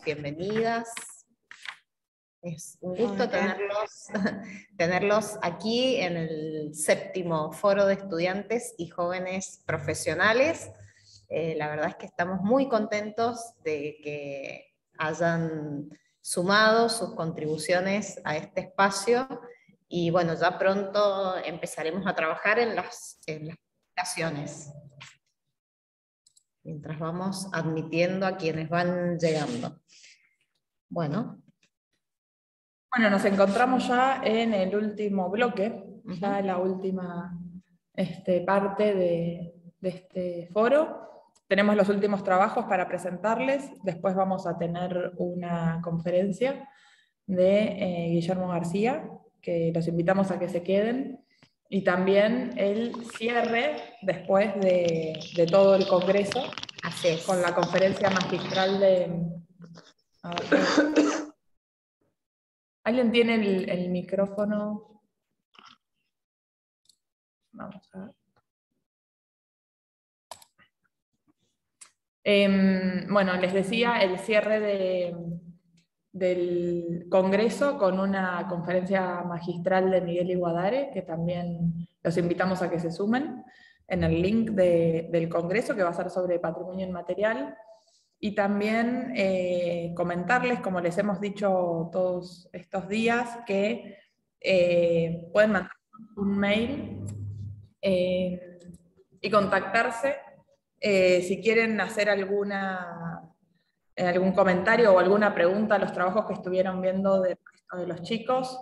bienvenidos, bienvenidas. Es un gusto tenerlos aquí en el 7º Foro de Estudiantes y Jóvenes Profesionales. La verdad es que estamos muy contentos de que hayan sumado sus contribuciones a este espacio, y bueno, ya pronto empezaremos a trabajar en las presentaciones, mientras vamos admitiendo a quienes van llegando. Bueno, nos encontramos ya en el último bloque, ya la última parte de este foro. Tenemos los últimos trabajos para presentarles, después vamos a tener una conferencia de Guillermo García, que los invitamos a que se queden, y también el cierre después de todo el congreso, con la conferencia magistral de... ¿Alguien tiene el micrófono? Vamos a ver. Bueno, les decía, el cierre del Congreso con una conferencia magistral de Miguel Iguadare, que también los invitamos a que se sumen en el link del Congreso, que va a ser sobre patrimonio inmaterial. Y también comentarles, como les hemos dicho todos estos días, que pueden mandar un mail y contactarse si quieren hacer algún comentario o alguna pregunta a los trabajos que estuvieron viendo de los chicos,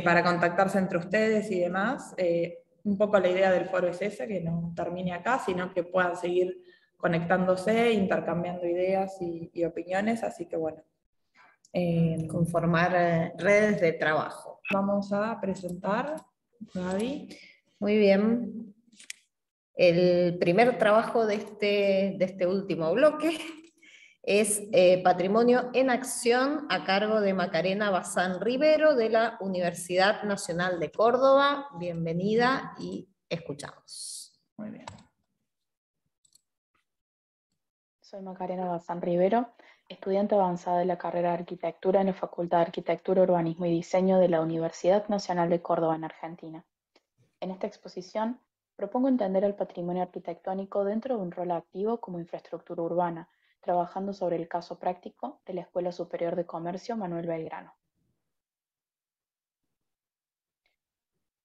para contactarse entre ustedes y demás. Un poco la idea del foro es esa, que no termine acá, sino que puedan seguir conectándose, intercambiando ideas y opiniones, así que bueno. Conformar redes de trabajo. Vamos a presentar, Gaby. Muy bien. El primer trabajo de este último bloque es Patrimonio en Acción, a cargo de Macarena Bazán Rivero, de la Universidad Nacional de Córdoba. Bienvenida y escuchamos. Muy bien. Soy Macarena Bazán Rivero, estudiante avanzada de la carrera de Arquitectura en la Facultad de Arquitectura, Urbanismo y Diseño de la Universidad Nacional de Córdoba, en Argentina. En esta exposición propongo entender el patrimonio arquitectónico dentro de un rol activo como infraestructura urbana, trabajando sobre el caso práctico de la Escuela Superior de Comercio Manuel Belgrano.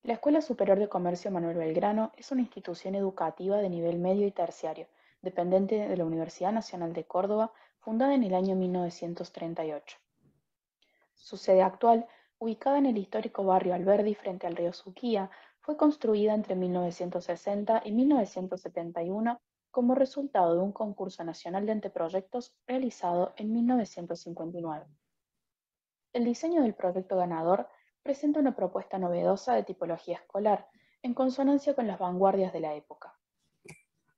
La Escuela Superior de Comercio Manuel Belgrano es una institución educativa de nivel medio y terciario, dependiente de la Universidad Nacional de Córdoba, fundada en el año 1938. Su sede actual, ubicada en el histórico barrio Alberdi frente al río Suquía, fue construida entre 1960 y 1971 como resultado de un concurso nacional de anteproyectos realizado en 1959. El diseño del proyecto ganador presenta una propuesta novedosa de tipología escolar, en consonancia con las vanguardias de la época.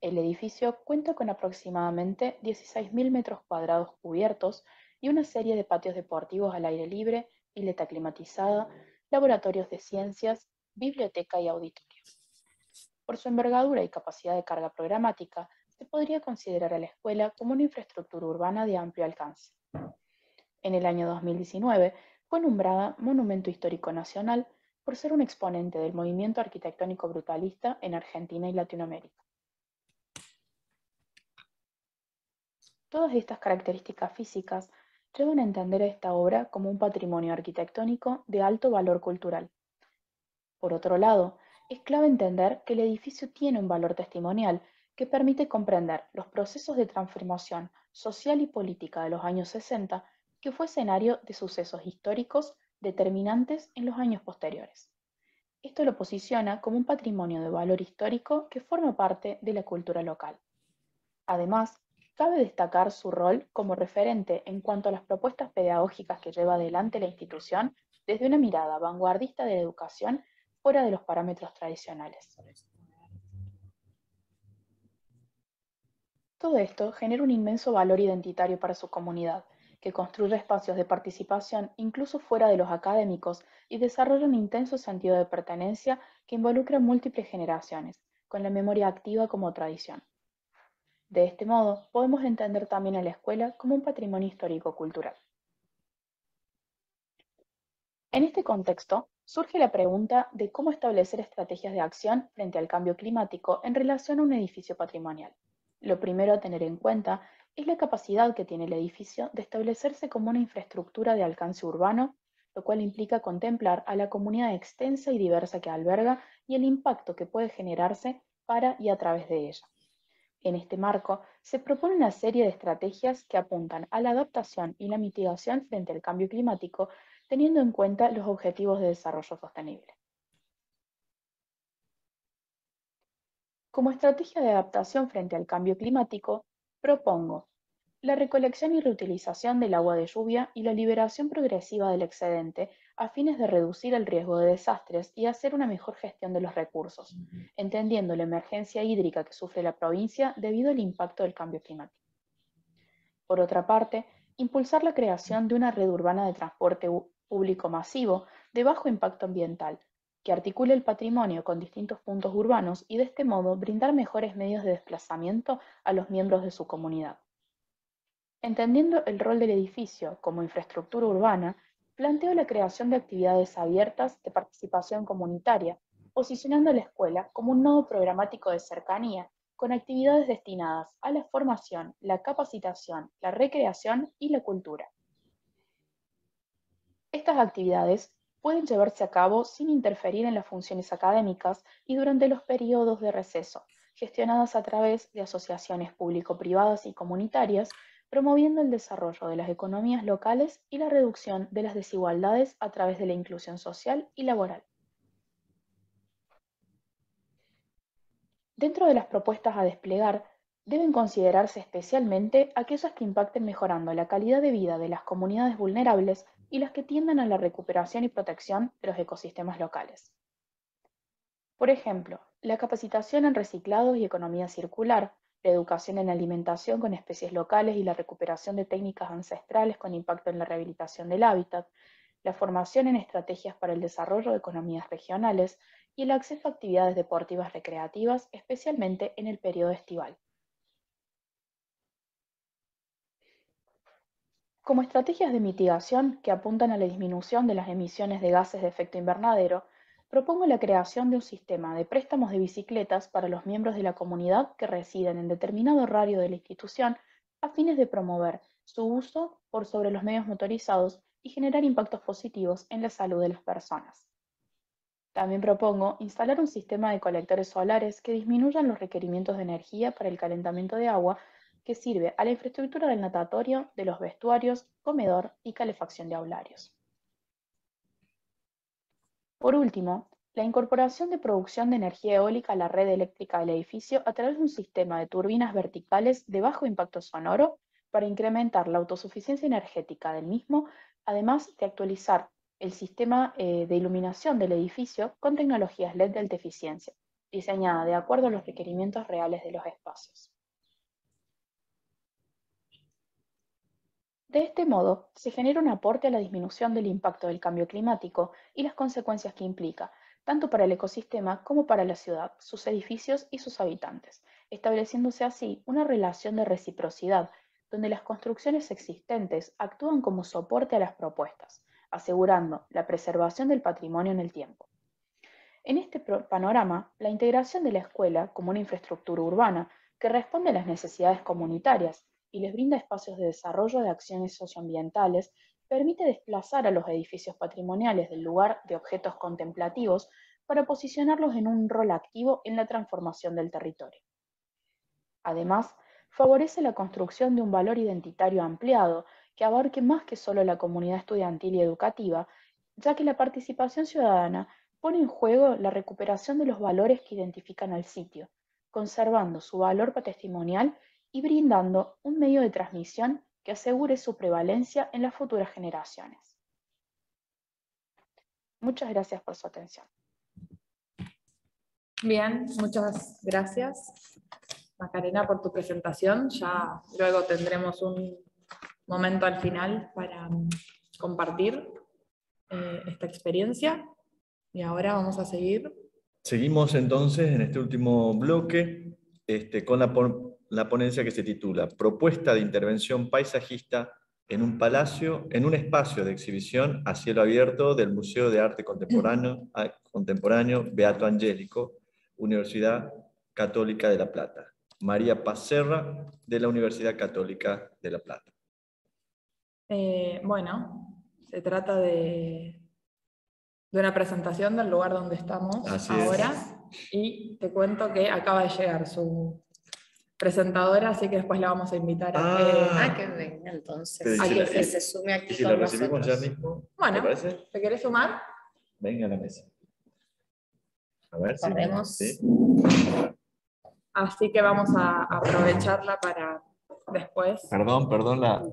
El edificio cuenta con aproximadamente 16.000 metros cuadrados cubiertos y una serie de patios deportivos al aire libre, pileta climatizada, laboratorios de ciencias, biblioteca y auditorio. Por su envergadura y capacidad de carga programática, se podría considerar a la escuela como una infraestructura urbana de amplio alcance. En el año 2019 fue nombrada Monumento Histórico Nacional por ser un exponente del movimiento arquitectónico brutalista en Argentina y Latinoamérica. Todas estas características físicas llevan a entender a esta obra como un patrimonio arquitectónico de alto valor cultural. Por otro lado, es clave entender que el edificio tiene un valor testimonial que permite comprender los procesos de transformación social y política de los años 60, que fue escenario de sucesos históricos determinantes en los años posteriores. Esto lo posiciona como un patrimonio de valor histórico que forma parte de la cultura local. Además, cabe destacar su rol como referente en cuanto a las propuestas pedagógicas que lleva adelante la institución desde una mirada vanguardista de la educación fuera de los parámetros tradicionales. Todo esto genera un inmenso valor identitario para su comunidad, que construye espacios de participación incluso fuera de los académicos y desarrolla un intenso sentido de pertenencia que involucra múltiples generaciones, con la memoria activa como tradición. De este modo, podemos entender también a la escuela como un patrimonio histórico-cultural. En este contexto, surge la pregunta de cómo establecer estrategias de acción frente al cambio climático en relación a un edificio patrimonial. Lo primero a tener en cuenta es la capacidad que tiene el edificio de establecerse como una infraestructura de alcance urbano, lo cual implica contemplar a la comunidad extensa y diversa que alberga y el impacto que puede generarse para y a través de ella. En este marco, se propone una serie de estrategias que apuntan a la adaptación y la mitigación frente al cambio climático, teniendo en cuenta los objetivos de desarrollo sostenible. Como estrategia de adaptación frente al cambio climático, propongo la recolección y reutilización del agua de lluvia y la liberación progresiva del excedente a fines de reducir el riesgo de desastres y hacer una mejor gestión de los recursos, entendiendo la emergencia hídrica que sufre la provincia debido al impacto del cambio climático. Por otra parte, impulsar la creación de una red urbana de transporte público masivo de bajo impacto ambiental, que articule el patrimonio con distintos puntos urbanos y de este modo brindar mejores medios de desplazamiento a los miembros de su comunidad. Entendiendo el rol del edificio como infraestructura urbana, planteo la creación de actividades abiertas de participación comunitaria, posicionando a la escuela como un nodo programático de cercanía, con actividades destinadas a la formación, la capacitación, la recreación y la cultura. Estas actividades pueden llevarse a cabo sin interferir en las funciones académicas y durante los periodos de receso, gestionadas a través de asociaciones público-privadas y comunitarias, promoviendo el desarrollo de las economías locales y la reducción de las desigualdades a través de la inclusión social y laboral. Dentro de las propuestas a desplegar, deben considerarse especialmente aquellas que impacten mejorando la calidad de vida de las comunidades vulnerables y las que tiendan a la recuperación y protección de los ecosistemas locales. Por ejemplo, la capacitación en reciclado y economía circular, la educación en alimentación con especies locales y la recuperación de técnicas ancestrales con impacto en la rehabilitación del hábitat, la formación en estrategias para el desarrollo de economías regionales y el acceso a actividades deportivas recreativas, especialmente en el periodo estival. Como estrategias de mitigación que apuntan a la disminución de las emisiones de gases de efecto invernadero, propongo la creación de un sistema de préstamos de bicicletas para los miembros de la comunidad que residen en determinado radio de la institución a fines de promover su uso por sobre los medios motorizados y generar impactos positivos en la salud de las personas. También propongo instalar un sistema de colectores solares que disminuyan los requerimientos de energía para el calentamiento de agua que sirve a la infraestructura del natatorio, de los vestuarios, comedor y calefacción de aularios. Por último, la incorporación de producción de energía eólica a la red eléctrica del edificio a través de un sistema de turbinas verticales de bajo impacto sonoro para incrementar la autosuficiencia energética del mismo, además de actualizar el sistema de iluminación del edificio con tecnologías LED de alta eficiencia, diseñada de acuerdo a los requerimientos reales de los espacios. De este modo, se genera un aporte a la disminución del impacto del cambio climático y las consecuencias que implica, tanto para el ecosistema como para la ciudad, sus edificios y sus habitantes, estableciéndose así una relación de reciprocidad, donde las construcciones existentes actúan como soporte a las propuestas, asegurando la preservación del patrimonio en el tiempo. En este panorama, la integración de la escuela como una infraestructura urbana que responde a las necesidades comunitarias y les brinda espacios de desarrollo de acciones socioambientales permite desplazar a los edificios patrimoniales del lugar de objetos contemplativos para posicionarlos en un rol activo en la transformación del territorio. Además, favorece la construcción de un valor identitario ampliado que abarque más que solo la comunidad estudiantil y educativa, ya que la participación ciudadana pone en juego la recuperación de los valores que identifican al sitio, conservando su valor testimonial y brindando un medio de transmisión que asegure su prevalencia en las futuras generaciones. Muchas gracias por su atención. Bien, muchas gracias, Macarena, por tu presentación. Ya luego tendremos un momento al final para compartir esta experiencia. Y ahora vamos a seguir. Seguimos entonces en este último bloque con la la ponencia que se titula Propuesta de intervención paisajista en un palacio, en un espacio de exhibición a cielo abierto del Museo de Arte Contemporáneo Beato Angélico, Universidad Católica de La Plata. María Paz Serra, de la Universidad Católica de La Plata. Bueno, se trata de una presentación del lugar donde estamos ahora. Y te cuento que acaba de llegar su presentadora, así que después la vamos a invitar a que venga entonces, a que se sume aquí ¿y si con la recibimos nosotros ya mismo? Bueno, ¿te parece? ¿te querés sumar? Venga a la mesa. A ver Recordemos. ¿sí? Así que vamos a aprovecharla para después. Perdón La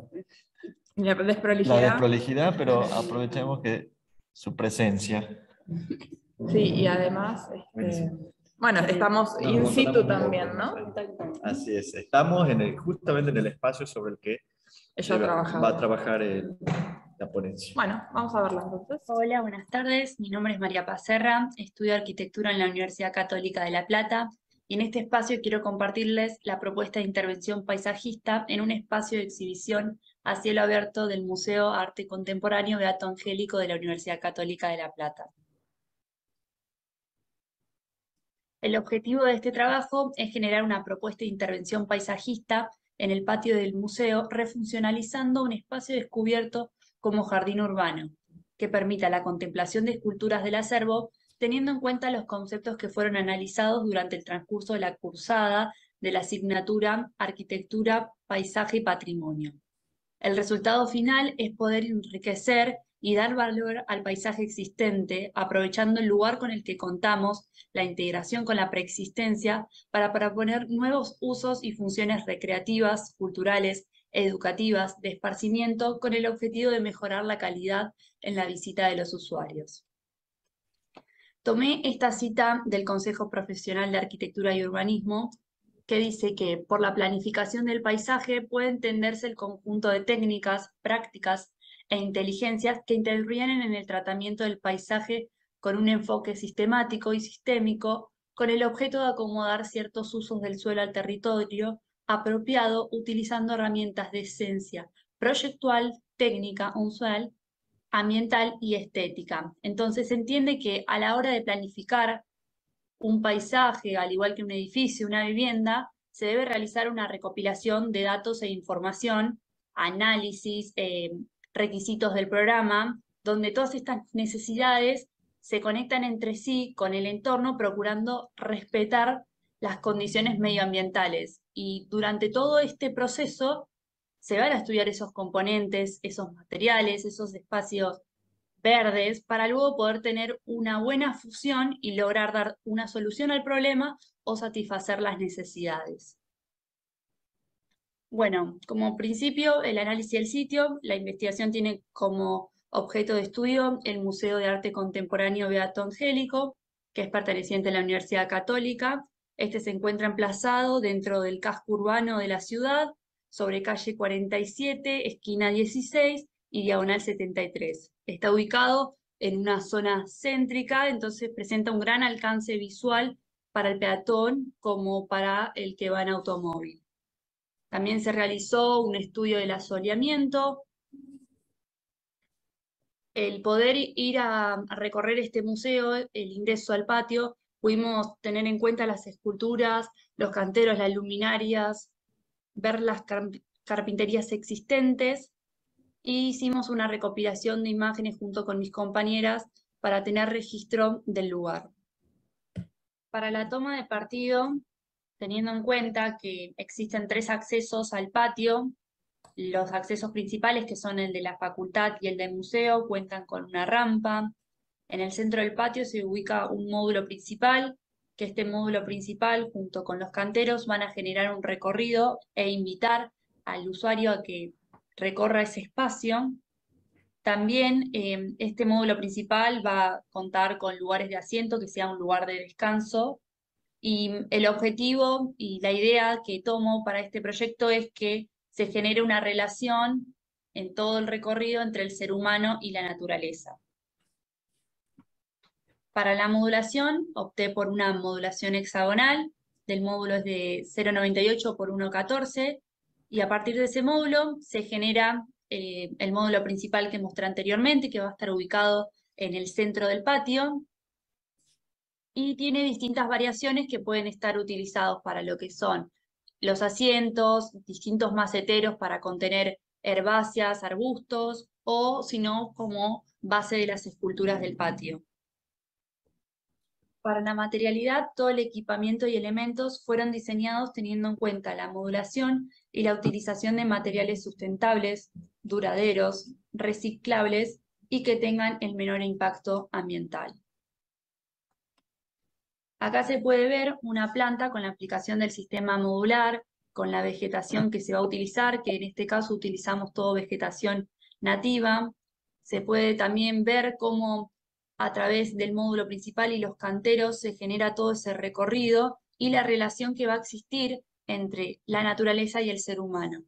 la desprolijidad. desprolijidad, pero aprovechemos que su presencia. Sí, y además, bueno, estamos in situ también, ¿no? Así es, estamos justamente en el espacio sobre el que va a trabajar la ponencia. Bueno, vamos a verla entonces. Hola, buenas tardes. Mi nombre es María Paz Serra, estudio arquitectura en la Universidad Católica de La Plata y en este espacio quiero compartirles la propuesta de intervención paisajista en un espacio de exhibición a cielo abierto del Museo Arte Contemporáneo Beato Angélico de la Universidad Católica de La Plata. El objetivo de este trabajo es generar una propuesta de intervención paisajista en el patio del museo, refuncionalizando un espacio descubierto como jardín urbano, que permita la contemplación de esculturas del acervo, teniendo en cuenta los conceptos que fueron analizados durante el transcurso de la cursada de la asignatura Arquitectura, Paisaje y Patrimonio. El resultado final es poder enriquecer y dar valor al paisaje existente, aprovechando el lugar con el que contamos, la integración con la preexistencia, para proponer nuevos usos y funciones recreativas, culturales, educativas, de esparcimiento, con el objetivo de mejorar la calidad en la visita de los usuarios. Tomé esta cita del Consejo Profesional de Arquitectura y Urbanismo, que dice que por la planificación del paisaje puede entenderse el conjunto de técnicas, prácticas e inteligencias que intervienen en el tratamiento del paisaje con un enfoque sistemático y sistémico, con el objeto de acomodar ciertos usos del suelo al territorio apropiado, utilizando herramientas de esencia proyectual, técnica, usual, ambiental y estética. Entonces se entiende que a la hora de planificar un paisaje, al igual que un edificio, una vivienda, se debe realizar una recopilación de datos e información, análisis, requisitos del programa, donde todas estas necesidades se conectan entre sí con el entorno, procurando respetar las condiciones medioambientales. Y durante todo este proceso se van a estudiar esos componentes, esos materiales, esos espacios verdes, para luego poder tener una buena fusión y lograr dar una solución al problema o satisfacer las necesidades. Bueno, como principio, el análisis del sitio. La investigación tiene como objeto de estudio el Museo de Arte Contemporáneo Beato Angélico, que es perteneciente a la Universidad Católica. Este se encuentra emplazado dentro del casco urbano de la ciudad, sobre calle 47, esquina 16 y diagonal 73. Está ubicado en una zona céntrica, entonces presenta un gran alcance visual para el peatón como para el que va en automóvil. También se realizó un estudio del asoleamiento. El poder ir a recorrer este museo, el ingreso al patio, pudimos tener en cuenta las esculturas, los canteros, las luminarias, ver las carpinterías existentes, y hicimos una recopilación de imágenes junto con mis compañeras para tener registro del lugar. Para la toma de partido, teniendo en cuenta que existen 3 accesos al patio, los accesos principales, que son el de la facultad y el del museo, cuentan con una rampa. En el centro del patio se ubica un módulo principal, que este módulo principal, junto con los canteros, van a generar un recorrido e invitar al usuario a que recorra ese espacio. También este módulo principal va a contar con lugares de asiento, que sea un lugar de descanso. Y el objetivo y la idea que tomo para este proyecto es que se genere una relación en todo el recorrido entre el ser humano y la naturaleza. Para la modulación opté por una modulación hexagonal, del módulo es de 0,98 por 1,14, y a partir de ese módulo se genera el módulo principal que mostré anteriormente, que va a estar ubicado en el centro del patio, y tiene distintas variaciones que pueden estar utilizados para lo que son los asientos, distintos maceteros para contener herbáceas, arbustos, o si no, como base de las esculturas del patio. Para la materialidad, todo el equipamiento y elementos fueron diseñados teniendo en cuenta la modulación y la utilización de materiales sustentables, duraderos, reciclables y que tengan el menor impacto ambiental. Acá se puede ver una planta con la aplicación del sistema modular, con la vegetación que se va a utilizar, que en este caso utilizamos todo vegetación nativa. Se puede también ver cómo a través del módulo principal y los canteros se genera todo ese recorrido y la relación que va a existir entre la naturaleza y el ser humano.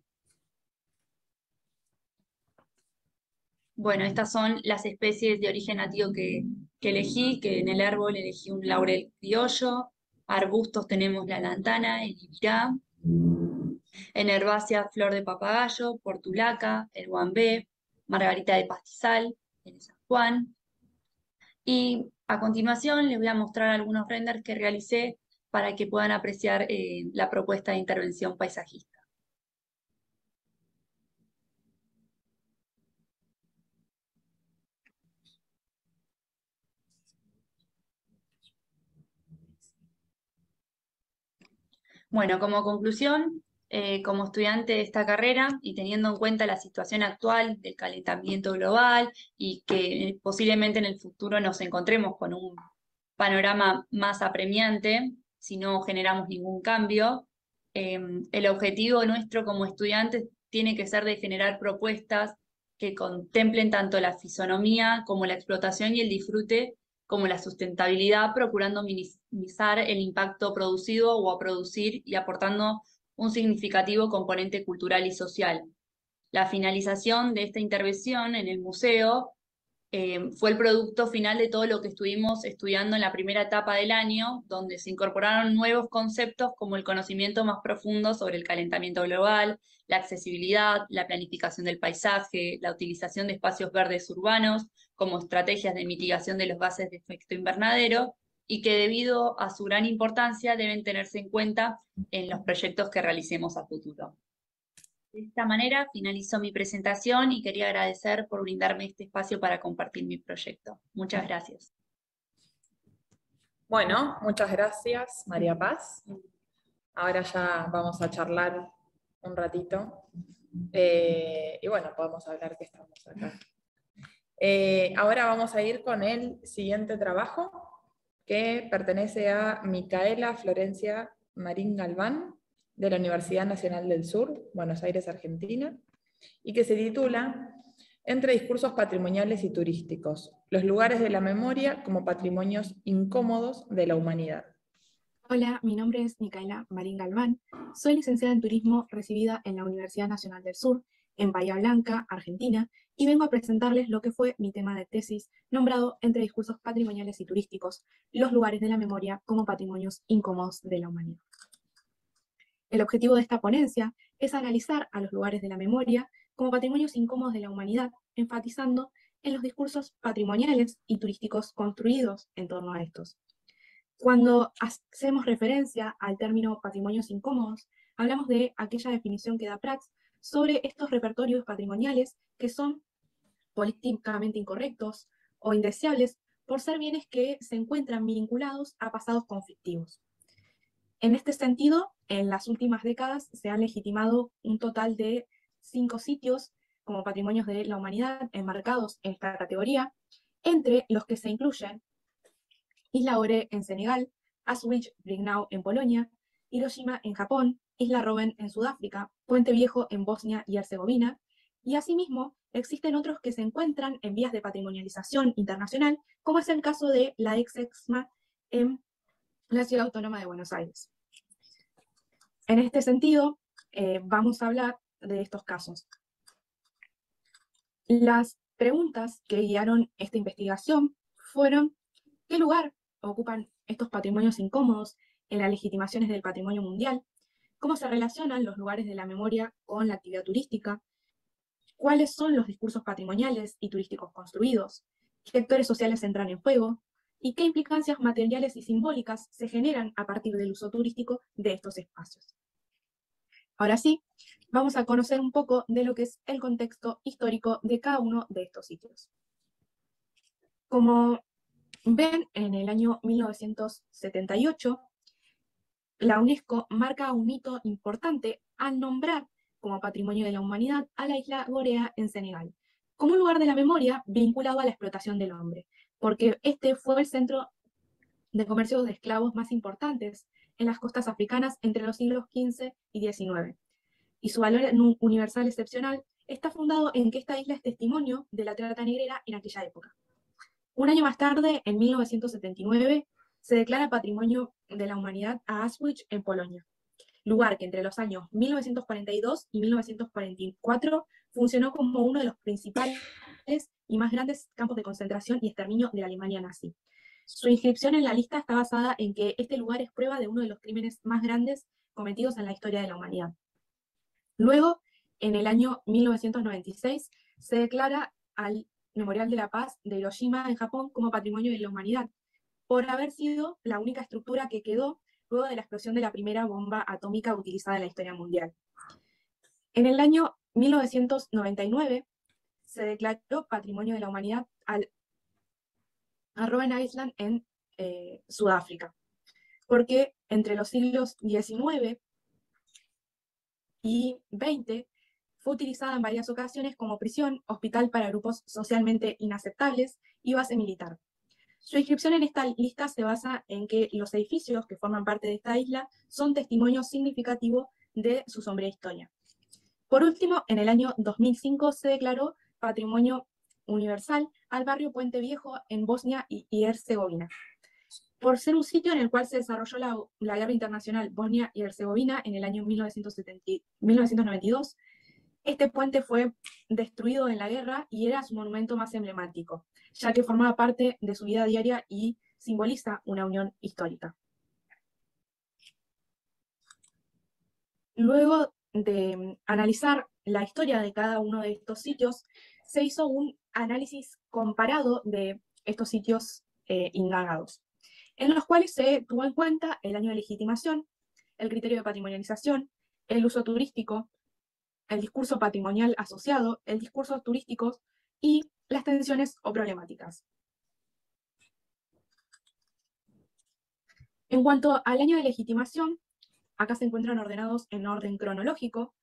Bueno, estas son las especies de origen nativo que elegí, que en el árbol elegí un laurel criollo, arbustos tenemos la lantana, el ibirá, en herbácea flor de papagayo, portulaca, el guambé, margarita de pastizal, el San Juan. Y a continuación les voy a mostrar algunos renders que realicé para que puedan apreciar la propuesta de intervención paisajista. Bueno, como conclusión, como estudiante de esta carrera y teniendo en cuenta la situación actual del calentamiento global y que posiblemente en el futuro nos encontremos con un panorama más apremiante si no generamos ningún cambio, el objetivo nuestro como estudiantes tiene que ser de generar propuestas que contemplen tanto la fisonomía como la explotación y el disfrute como la sustentabilidad, procurando minimizar el impacto producido o a producir y aportando un significativo componente cultural y social. La finalización de esta intervención en el museo fue el producto final de todo lo que estuvimos estudiando en la primera etapa del año, donde se incorporaron nuevos conceptos como el conocimiento más profundo sobre el calentamiento global, la accesibilidad, la planificación del paisaje, la utilización de espacios verdes urbanos como estrategias de mitigación de los gases de efecto invernadero, y que debido a su gran importancia deben tenerse en cuenta en los proyectos que realicemos a futuro. De esta manera finalizo mi presentación y quería agradecer por brindarme este espacio para compartir mi proyecto. Muchas gracias. Bueno, muchas gracias, María Paz. Ahora ya vamos a charlar un ratito. Y bueno, podemos hablar que estamos acá. Ahora vamos a ir con el siguiente trabajo, que pertenece a Micaela Florencia Marín Galván, de la Universidad Nacional del Sur, Buenos Aires, Argentina, y que se titula Entre discursos patrimoniales y turísticos, los lugares de la memoria como patrimonios incómodos de la humanidad. Hola, mi nombre es Micaela Marín Galván, soy licenciada en Turismo recibida en la Universidad Nacional del Sur, en Bahía Blanca, Argentina, y vengo a presentarles lo que fue mi tema de tesis, nombrado Entre discursos patrimoniales y turísticos, los lugares de la memoria como patrimonios incómodos de la humanidad. El objetivo de esta ponencia es analizar a los lugares de la memoria como patrimonios incómodos de la humanidad, enfatizando en los discursos patrimoniales y turísticos construidos en torno a estos. Cuando hacemos referencia al término patrimonios incómodos, hablamos de aquella definición que da Prats sobre estos repertorios patrimoniales que son políticamente incorrectos o indeseables por ser bienes que se encuentran vinculados a pasados conflictivos. En este sentido, en las últimas décadas se han legitimado un total de 5 sitios como patrimonios de la humanidad enmarcados en esta categoría, entre los que se incluyen Isla Ore en Senegal, Auschwitz-Birkenau en Polonia, Hiroshima en Japón, Isla Robben en Sudáfrica, Puente Viejo en Bosnia y Herzegovina, y asimismo existen otros que se encuentran en vías de patrimonialización internacional, como es el caso de la ex-EXMA en la Ciudad Autónoma de Buenos Aires. En este sentido, vamos a hablar de estos casos. Las preguntas que guiaron esta investigación fueron: ¿qué lugar ocupan estos patrimonios incómodos en las legitimaciones del patrimonio mundial, cómo se relacionan los lugares de la memoria con la actividad turística, cuáles son los discursos patrimoniales y turísticos construidos, qué actores sociales entran en juego, y qué implicancias materiales y simbólicas se generan a partir del uso turístico de estos espacios. Ahora sí, vamos a conocer un poco de lo que es el contexto histórico de cada uno de estos sitios. Como ven, en el año 1978, la UNESCO marca un hito importante al nombrar como Patrimonio de la Humanidad a la isla Gorea en Senegal, como un lugar de la memoria vinculado a la explotación del hombre, porque este fue el centro de comercio de esclavos más importantes en las costas africanas entre los siglos XV y XIX. Y su valor universal excepcional está fundado en que esta isla es testimonio de la trata negrera en aquella época. Un año más tarde, en 1979, se declara Patrimonio de la Humanidad a Auschwitz en Polonia, lugar que entre los años 1942 y 1944 funcionó como uno de los principales y más grandes campos de concentración y exterminio de la Alemania nazi. Su inscripción en la lista está basada en que este lugar es prueba de uno de los crímenes más grandes cometidos en la historia de la humanidad. Luego, en el año 1996, se declara al Memorial de la Paz de Hiroshima en Japón como Patrimonio de la Humanidad, por haber sido la única estructura que quedó luego de la explosión de la primera bomba atómica utilizada en la historia mundial. En el año 1999 se declaró Patrimonio de la Humanidad a Robben Island en Sudáfrica, porque entre los siglos XIX y XX fue utilizada en varias ocasiones como prisión, hospital para grupos socialmente inaceptables y base militar. Su inscripción en esta lista se basa en que los edificios que forman parte de esta isla son testimonio significativo de su sombría historia. Por último, en el año 2005 se declaró Patrimonio Universal al barrio Puente Viejo en Bosnia y Herzegovina, por ser un sitio en el cual se desarrolló la Guerra Internacional Bosnia y Herzegovina en el año 1992. Este puente fue destruido en la guerra y era su monumento más emblemático, ya que formaba parte de su vida diaria y simboliza una unión histórica. Luego de analizar la historia de cada uno de estos sitios, se hizo un análisis comparado de estos sitios indagados, en los cuales se tuvo en cuenta el año de legitimación, el criterio de patrimonialización, el uso turístico, el discurso patrimonial asociado, el discurso turístico y las tensiones o problemáticas. En cuanto al año de legitimación, acá se encuentran ordenados en orden cronológico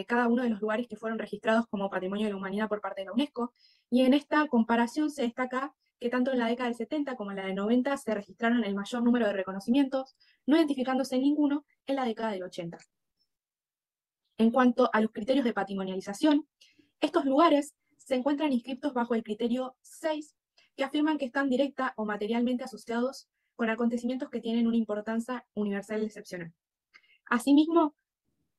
cada uno de los lugares que fueron registrados como Patrimonio de la Humanidad por parte de la UNESCO, y en esta comparación se destaca que tanto en la década del 70 como en la del 90 se registraron el mayor número de reconocimientos, no identificándose ninguno en la década del 80. En cuanto a los criterios de patrimonialización, estos lugares se encuentran inscritos bajo el criterio 6, que afirman que están directa o materialmente asociados con acontecimientos que tienen una importancia universal excepcional. Asimismo,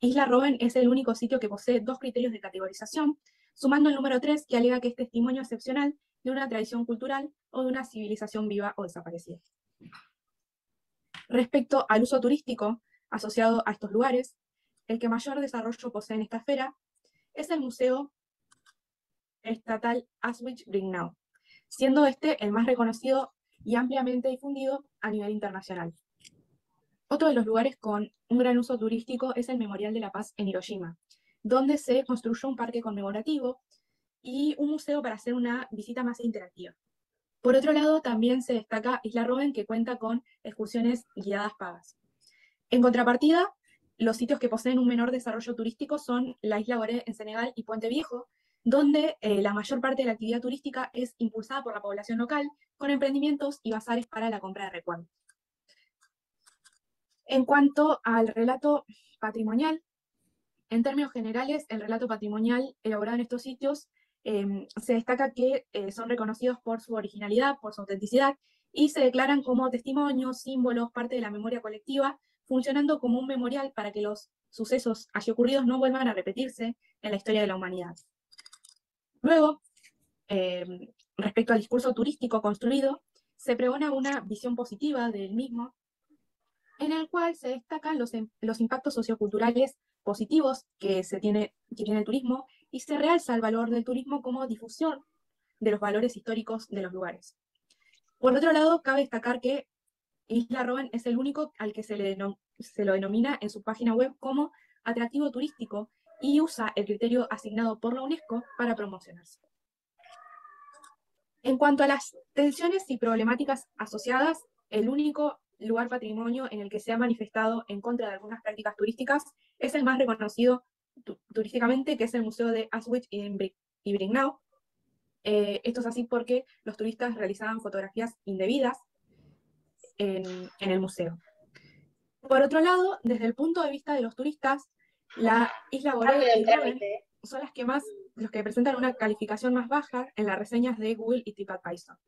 Isla Robben es el único sitio que posee dos criterios de categorización, sumando el número 3, que alega que es testimonio excepcional de una tradición cultural o de una civilización viva o desaparecida. Respecto al uso turístico asociado a estos lugares, el que mayor desarrollo posee en esta esfera es el Museo Estatal Auschwitz-Birkenau, siendo este el más reconocido y ampliamente difundido a nivel internacional. Otro de los lugares con un gran uso turístico es el Memorial de la Paz en Hiroshima, donde se construyó un parque conmemorativo y un museo para hacer una visita más interactiva. Por otro lado, también se destaca Isla Robben, que cuenta con excursiones guiadas pagas. En contrapartida, los sitios que poseen un menor desarrollo turístico son la Isla Gorée en Senegal y Puente Viejo, donde la mayor parte de la actividad turística es impulsada por la población local, con emprendimientos y bazares para la compra de recuerdos. En cuanto al relato patrimonial, en términos generales, el relato patrimonial elaborado en estos sitios se destaca que son reconocidos por su originalidad, por su autenticidad, y se declaran como testimonios, símbolos, parte de la memoria colectiva, funcionando como un memorial para que los sucesos allí ocurridos no vuelvan a repetirse en la historia de la humanidad. Luego, respecto al discurso turístico construido, se pregona una visión positiva del mismo, en el cual se destacan los impactos socioculturales positivos que tiene el turismo y se realza el valor del turismo como difusión de los valores históricos de los lugares. Por otro lado, cabe destacar que Isla Robben es el único al que se lo denomina en su página web como atractivo turístico y usa el criterio asignado por la UNESCO para promocionarse. En cuanto a las tensiones y problemáticas asociadas, el único lugar patrimonio en el que se ha manifestado en contra de algunas prácticas turísticas es el más reconocido turísticamente, que es el Museo de Auschwitz y Birkenau. Esto es así porque los turistas realizaban fotografías indebidas en el museo. Por otro lado, desde el punto de vista de los turistas, la Isla Borel y Robben son los que presentan una calificación más baja en las reseñas de Google y TripAdvisor.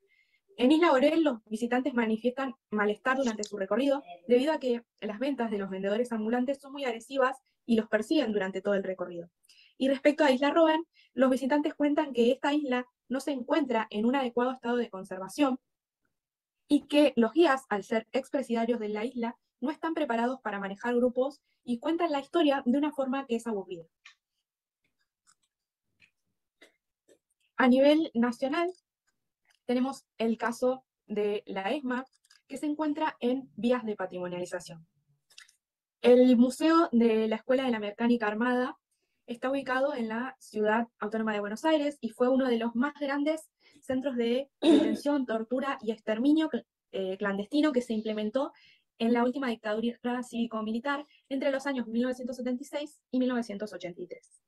En Isla Borel, los visitantes manifiestan malestar durante su recorrido debido a que las ventas de los vendedores ambulantes son muy agresivas y los persiguen durante todo el recorrido. Y respecto a Isla Robben, los visitantes cuentan que esta isla no se encuentra en un adecuado estado de conservación y que los guías, al ser expresidiarios de la isla, no están preparados para manejar grupos y cuentan la historia de una forma que es aburrida. A nivel nacional, tenemos el caso de la ESMA, que se encuentra en vías de patrimonialización. El Museo de la Escuela de la Mecánica Armada está ubicado en la Ciudad Autónoma de Buenos Aires y fue uno de los más grandes centros de detención, tortura y exterminio clandestino que se implementó en la última dictadura cívico-militar entre los años 1976 y 1983.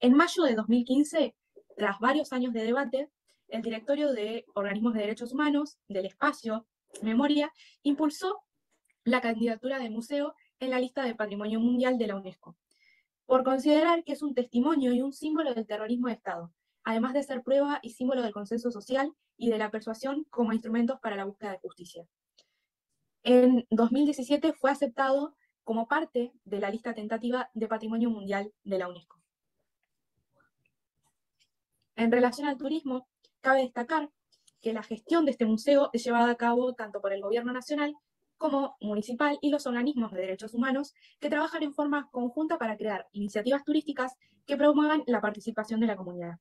En mayo de 2015, tras varios años de debate, el Directorio de Organismos de Derechos Humanos, del Espacio, Memoria, impulsó la candidatura del museo en la lista de Patrimonio Mundial de la UNESCO, por considerar que es un testimonio y un símbolo del terrorismo de Estado, además de ser prueba y símbolo del consenso social y de la persuasión como instrumentos para la búsqueda de justicia. En 2017 fue aceptado como parte de la lista tentativa de Patrimonio Mundial de la UNESCO. En relación al turismo, cabe destacar que la gestión de este museo es llevada a cabo tanto por el Gobierno Nacional como municipal y los organismos de derechos humanos que trabajan en forma conjunta para crear iniciativas turísticas que promuevan la participación de la comunidad.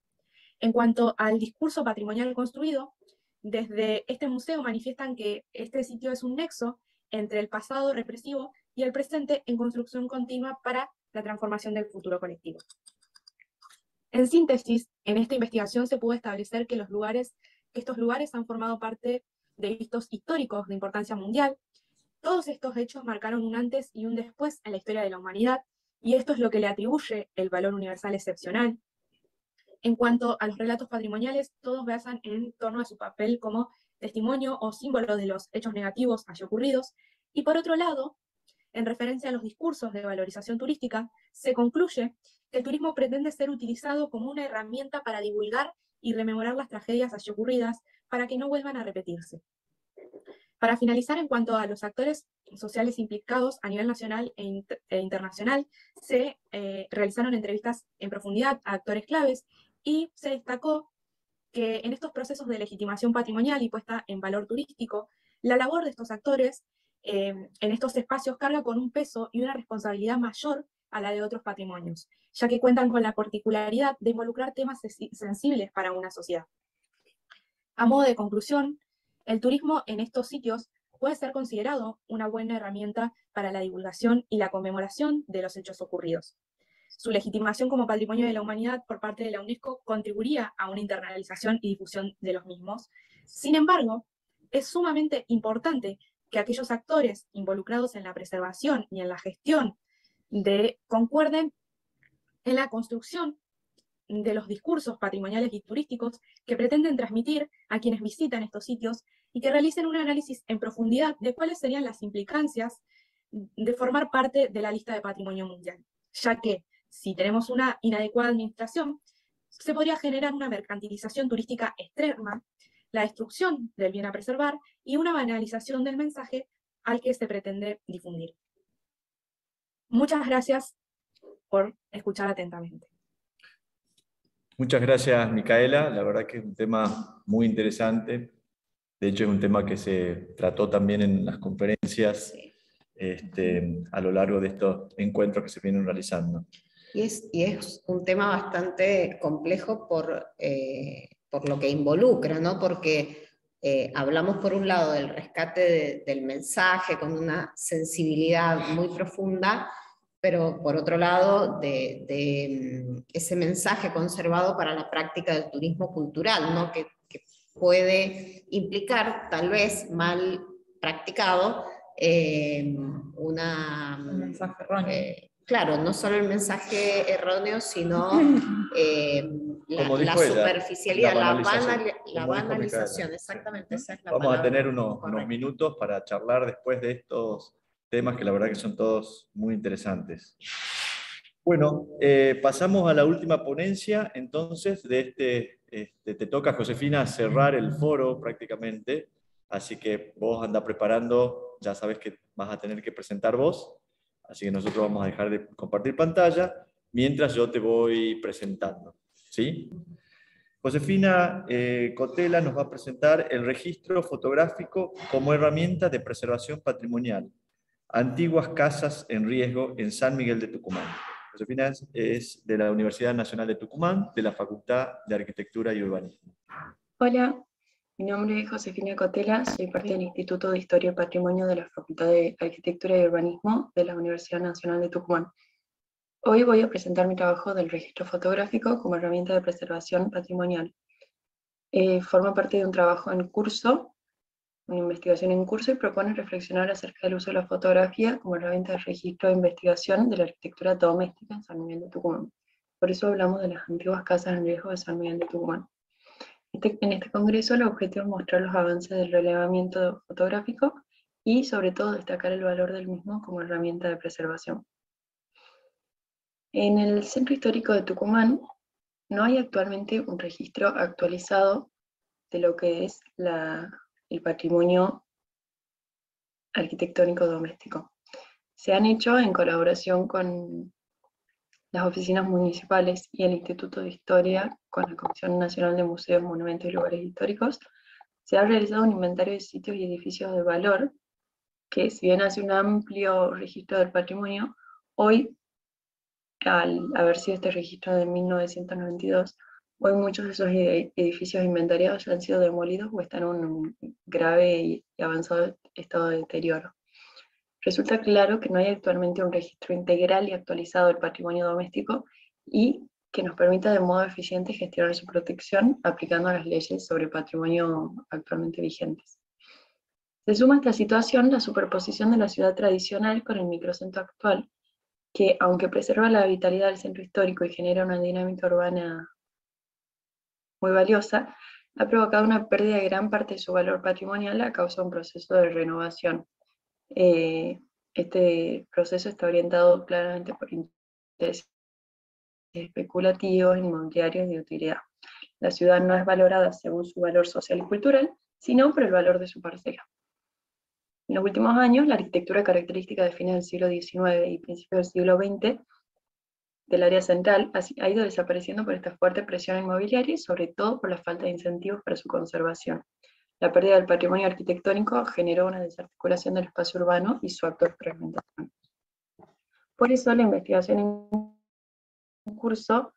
En cuanto al discurso patrimonial construido, desde este museo manifiestan que este sitio es un nexo entre el pasado represivo y el presente en construcción continua para la transformación del futuro colectivo. En síntesis, en esta investigación se pudo establecer que estos lugares han formado parte de hitos históricos de importancia mundial. Todos estos hechos marcaron un antes y un después en la historia de la humanidad, y esto es lo que le atribuye el valor universal excepcional. En cuanto a los relatos patrimoniales, todos basan en torno a su papel como testimonio o símbolo de los hechos negativos allí ocurridos, y por otro lado, en referencia a los discursos de valorización turística, se concluye que el turismo pretende ser utilizado como una herramienta para divulgar y rememorar las tragedias allí ocurridas para que no vuelvan a repetirse. Para finalizar, en cuanto a los actores sociales implicados a nivel nacional e internacional, se realizaron entrevistas en profundidad a actores claves y se destacó que en estos procesos de legitimación patrimonial y puesta en valor turístico, la labor de estos actores en estos espacios carga con un peso y una responsabilidad mayor a la de otros patrimonios, ya que cuentan con la particularidad de involucrar temas sensibles para una sociedad. A modo de conclusión, el turismo en estos sitios puede ser considerado una buena herramienta para la divulgación y la conmemoración de los hechos ocurridos. Su legitimación como patrimonio de la humanidad por parte de la UNESCO contribuiría a una internalización y difusión de los mismos. Sin embargo, es sumamente importante que aquellos actores involucrados en la preservación y en la gestión concuerden en la construcción de los discursos patrimoniales y turísticos que pretenden transmitir a quienes visitan estos sitios y que realicen un análisis en profundidad de cuáles serían las implicancias de formar parte de la lista de Patrimonio Mundial, ya que si tenemos una inadecuada administración, se podría generar una mercantilización turística extrema, la destrucción del bien a preservar y una banalización del mensaje al que se pretende difundir. Muchas gracias por escuchar atentamente. Muchas gracias, Micaela. La verdad que es un tema muy interesante. De hecho, es un tema que se trató también en las conferencias a lo largo de estos encuentros que se vienen realizando. Y es un tema bastante complejo por lo que involucra, ¿no? Porque hablamos por un lado del rescate del mensaje con una sensibilidad muy profunda, pero por otro lado de ese mensaje conservado para la práctica del turismo cultural, ¿no? Que puede implicar, tal vez mal practicado, Un mensaje erróneo. Claro, no solo el mensaje erróneo, sino la superficialidad, la banalización. Exactamente, esa es la palabra. Vamos a tener unos minutos para charlar después de estos temas que la verdad que son todos muy interesantes. Bueno, pasamos a la última ponencia, entonces, te toca, Josefina, cerrar el foro prácticamente, así que vos anda preparando, ya sabes que vas a tener que presentar vos, así que nosotros vamos a dejar de compartir pantalla, mientras yo te voy presentando, ¿sí? Josefina Cotela nos va a presentar el registro fotográfico como herramienta de preservación patrimonial, antiguas casas en riesgo en San Miguel de Tucumán. Josefina es de la Universidad Nacional de Tucumán, de la Facultad de Arquitectura y Urbanismo. Hola, mi nombre es Josefina Cotela, soy parte del Instituto de Historia y Patrimonio de la Facultad de Arquitectura y Urbanismo de la Universidad Nacional de Tucumán. Hoy voy a presentar mi trabajo del registro fotográfico como herramienta de preservación patrimonial. Forma parte de un trabajo en curso, una investigación en curso, y propone reflexionar acerca del uso de la fotografía como herramienta de registro e investigación de la arquitectura doméstica en San Miguel de Tucumán. Por eso hablamos de las antiguas casas en riesgo de San Miguel de Tucumán. En este congreso el objetivo es mostrar los avances del relevamiento fotográfico y sobre todo destacar el valor del mismo como herramienta de preservación. En el Centro Histórico de Tucumán no hay actualmente un registro actualizado de lo que es el patrimonio arquitectónico doméstico. Se han hecho en colaboración con las oficinas municipales y el Instituto de Historia, con la Comisión Nacional de Museos, Monumentos y Lugares Históricos. Se ha realizado un inventario de sitios y edificios de valor, que si bien hace un amplio registro del patrimonio, hoy, al haber sido este registro de 1992, hoy muchos de esos edificios inventariados ya han sido demolidos o están en un grave y avanzado estado de deterioro. Resulta claro que no hay actualmente un registro integral y actualizado del patrimonio doméstico y que nos permita de modo eficiente gestionar su protección aplicando las leyes sobre patrimonio actualmente vigentes. Se suma a esta situación la superposición de la ciudad tradicional con el microcentro actual, que aunque preserva la vitalidad del centro histórico y genera una dinámica urbana muy valiosa, ha provocado una pérdida de gran parte de su valor patrimonial a causa de un proceso de renovación. Este proceso está orientado claramente por intereses especulativos, inmobiliarios y de utilidad. La ciudad no es valorada según su valor social y cultural, sino por el valor de su parcela. En los últimos años, la arquitectura característica de fines del siglo XIX y principios del siglo XX del área central ha ido desapareciendo por esta fuerte presión inmobiliaria y sobre todo por la falta de incentivos para su conservación. La pérdida del patrimonio arquitectónico generó una desarticulación del espacio urbano y su actual fragmentación. Por eso la investigación en curso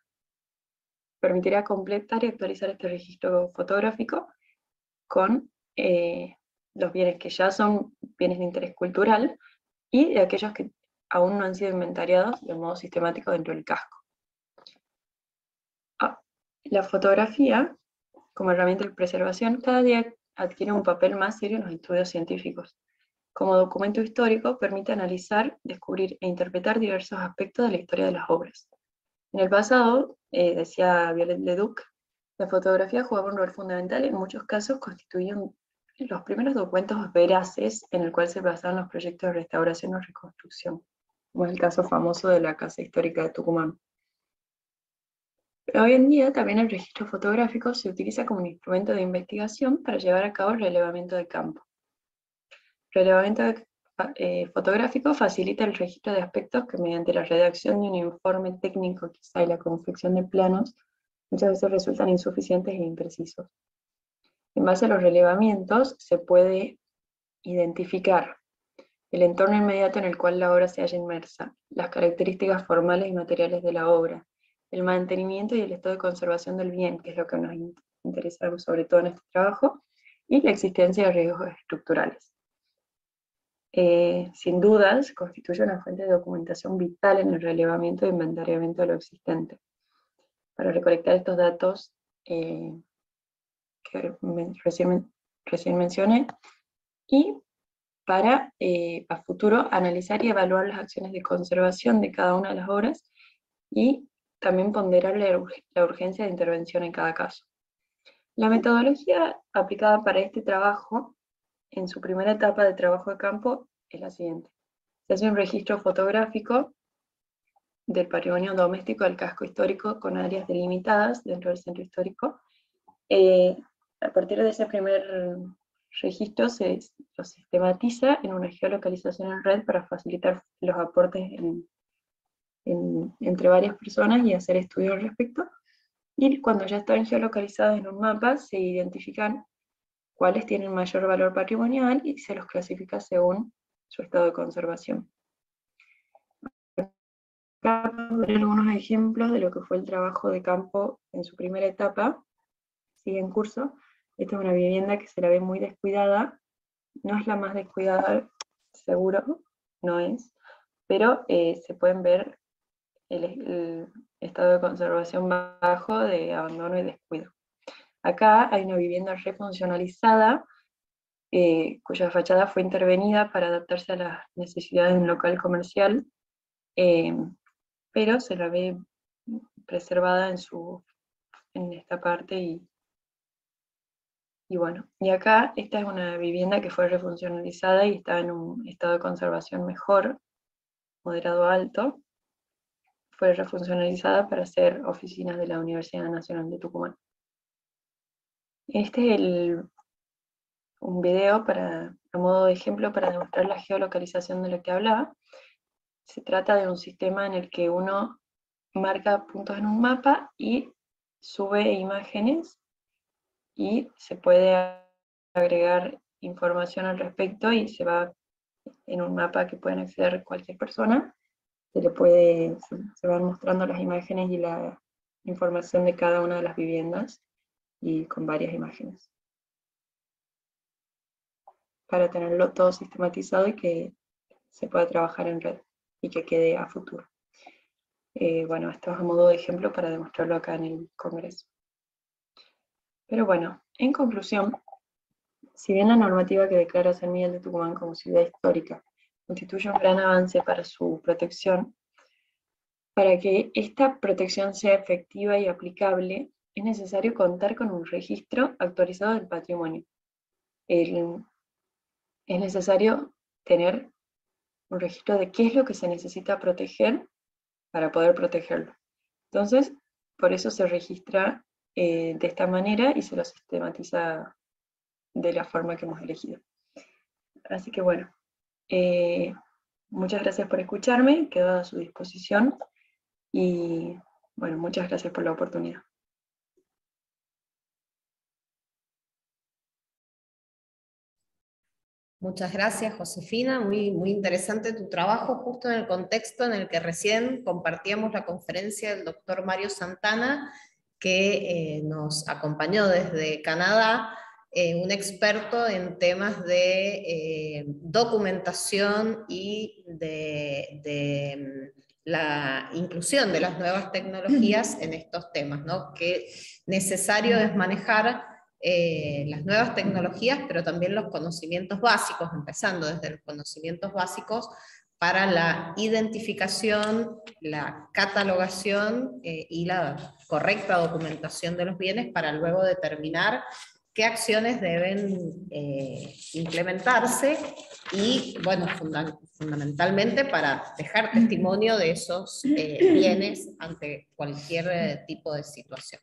permitirá completar y actualizar este registro fotográfico con los bienes que ya son bienes de interés cultural y de aquellos que aún no han sido inventariados de modo sistemático dentro del casco. La fotografía, como herramienta de preservación, cada día adquiere un papel más serio en los estudios científicos. Como documento histórico, permite analizar, descubrir e interpretar diversos aspectos de la historia de las obras. En el pasado, decía Viollet Leduc, la fotografía jugaba un rol fundamental, en muchos casos constituían los primeros documentos veraces en el cual se basaban los proyectos de restauración o reconstrucción, como es el caso famoso de la Casa Histórica de Tucumán. Pero hoy en día también el registro fotográfico se utiliza como un instrumento de investigación para llevar a cabo el relevamiento de campo. El relevamiento fotográfico facilita el registro de aspectos que mediante la redacción de un informe técnico quizá y la confección de planos muchas veces resultan insuficientes e imprecisos. En base a los relevamientos se puede identificar el entorno inmediato en el cual la obra se halla inmersa, las características formales y materiales de la obra, el mantenimiento y el estado de conservación del bien, que es lo que nos interesa sobre todo en este trabajo, y la existencia de riesgos estructurales. Sin dudas, constituye una fuente de documentación vital en el relevamiento e inventariamiento de lo existente. Para recolectar estos datos que recién mencioné, y para a futuro analizar y evaluar las acciones de conservación de cada una de las obras y también ponderar la urgencia de intervención en cada caso. La metodología aplicada para este trabajo, en su primera etapa de trabajo de campo, es la siguiente. Se hace un registro fotográfico del patrimonio doméstico del casco histórico con áreas delimitadas dentro del centro histórico. A partir de ese primer registro lo sistematiza en una geolocalización en red para facilitar los aportes entre varias personas y hacer estudios al respecto. Y cuando ya están geolocalizadas en un mapa, se identifican cuáles tienen mayor valor patrimonial y se los clasifica según su estado de conservación. Acá podemos ver algunos ejemplos de lo que fue el trabajo de campo en su primera etapa. Sigue en curso. Esta es una vivienda que se la ve muy descuidada. No es la más descuidada, seguro, no es, pero se pueden ver el estado de conservación bajo de abandono y descuido. Acá hay una vivienda refuncionalizada, cuya fachada fue intervenida para adaptarse a las necesidades de un local comercial, pero se la ve preservada en esta parte y bueno, y acá esta es una vivienda que fue refuncionalizada y está en un estado de conservación mejor, moderado alto. Fue refuncionalizada para ser oficinas de la Universidad Nacional de Tucumán. Este es un video a modo de ejemplo para demostrar la geolocalización de lo que hablaba. Se trata de un sistema en el que uno marca puntos en un mapa y sube imágenes y se puede agregar información al respecto y se va en un mapa que pueden acceder cualquier persona. Se van mostrando las imágenes y la información de cada una de las viviendas y con varias imágenes, para tenerlo todo sistematizado y que se pueda trabajar en red y que quede a futuro. Bueno, esto es a modo de ejemplo para demostrarlo acá en el Congreso. Pero bueno, en conclusión, si bien la normativa que declara San Miguel de Tucumán como ciudad histórica constituye un gran avance para su protección, para que esta protección sea efectiva y aplicable, es necesario contar con un registro actualizado del patrimonio. Es necesario tener un registro de qué es lo que se necesita proteger para poder protegerlo. Entonces, por eso se registra de esta manera y se lo sistematiza de la forma que hemos elegido. Así que bueno, muchas gracias por escucharme, quedo a su disposición y bueno, muchas gracias por la oportunidad. Muchas gracias, Josefina. Muy interesante tu trabajo, justo en el contexto en el que recién compartíamos la conferencia del doctor Mario Santana, que nos acompañó desde Canadá, un experto en temas de documentación y de la inclusión de las nuevas tecnologías en estos temas, ¿no? Qué necesario es manejar las nuevas tecnologías, pero también los conocimientos básicos, empezando desde los conocimientos básicos para la identificación, la catalogación y la correcta documentación de los bienes para luego determinar qué acciones deben implementarse y, bueno, fundamentalmente para dejar testimonio de esos bienes ante cualquier tipo de situación.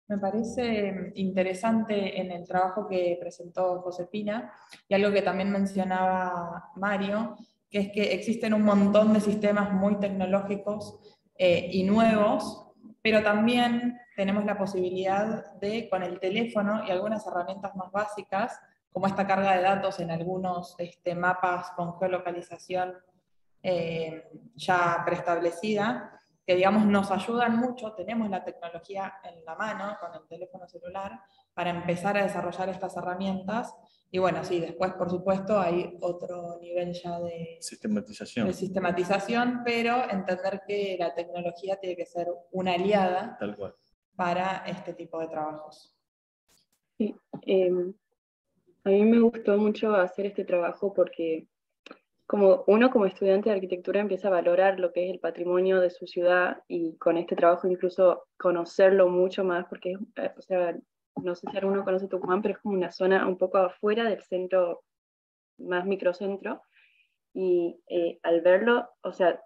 Me parece interesante en el trabajo que presentó Josefina y algo que también mencionaba Mario, que es que existen un montón de sistemas muy tecnológicos y nuevos, pero también tenemos la posibilidad de, con el teléfono y algunas herramientas más básicas, como esta carga de datos en algunos mapas con geolocalización ya preestablecida, que digamos nos ayudan mucho, tenemos la tecnología en la mano con el teléfono celular para empezar a desarrollar estas herramientas. Y bueno, sí, después por supuesto hay otro nivel ya de sistematización, pero entender que la tecnología tiene que ser una aliada Tal cual. para este tipo de trabajos. Sí, a mí me gustó mucho hacer este trabajo porque como estudiante de arquitectura empieza a valorar lo que es el patrimonio de su ciudad y con este trabajo incluso conocerlo mucho más porque, o sea, no sé si alguno conoce Tucumán, pero es como una zona un poco afuera del centro, más microcentro, y al verlo, o sea,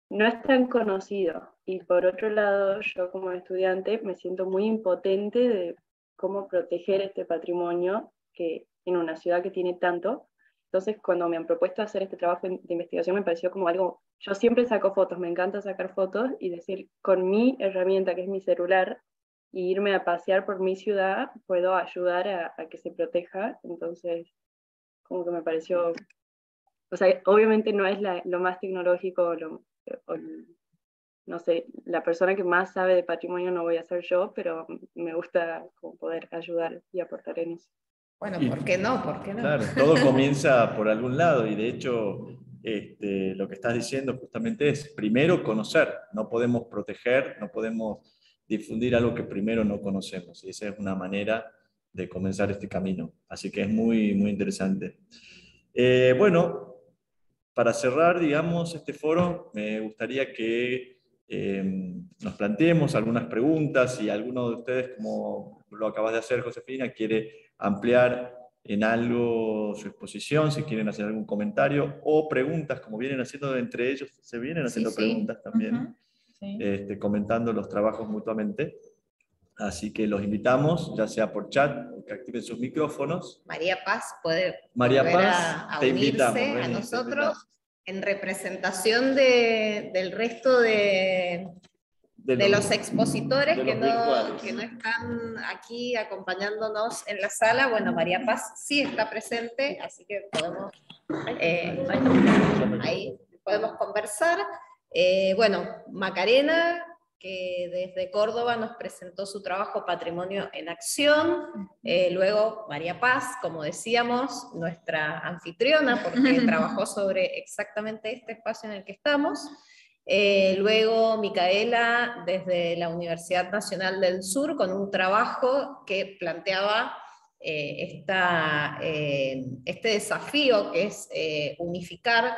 no es tan conocido. Y por otro lado, yo como estudiante me siento muy impotente de cómo proteger este patrimonio que en una ciudad que tiene tanto. Entonces, cuando me han propuesto hacer este trabajo de investigación, me pareció como algo, yo siempre saco fotos, me encanta sacar fotos y decir, con mi herramienta, que es mi celular, y irme a pasear por mi ciudad, puedo ayudar a que se proteja. Entonces, como que me pareció, o sea, obviamente no es lo más tecnológico, o, no sé, la persona que más sabe de patrimonio no voy a ser yo, pero me gusta como poder ayudar y aportar en eso. Bueno, ¿por qué no? ¿Por qué no? Claro, todo comienza por algún lado y de hecho lo que estás diciendo justamente es primero conocer, no podemos proteger, no podemos difundir algo que primero no conocemos y esa es una manera de comenzar este camino. Así que es muy, muy interesante. Bueno, para cerrar, digamos, este foro, me gustaría que nos planteemos algunas preguntas y alguno de ustedes, como lo acabas de hacer, Josefina, quiere ampliar en algo su exposición, si quieren hacer algún comentario o preguntas, como vienen haciendo entre ellos, se vienen haciendo preguntas también, comentando los trabajos mutuamente. Así que los invitamos, ya sea por chat, que activen sus micrófonos. María Paz puede María volver Paz, a te unirse invitamos, a vení, nosotros en representación del resto de los expositores que no están aquí acompañándonos en la sala. Bueno, María Paz sí está presente, así que podemos, ahí podemos conversar. Bueno, Macarena, que desde Córdoba nos presentó su trabajo Patrimonio en Acción. Luego María Paz, como decíamos, nuestra anfitriona, porque trabajó sobre exactamente este espacio en el que estamos. Luego Micaela, desde la Universidad Nacional del Sur, con un trabajo que planteaba este desafío que es unificar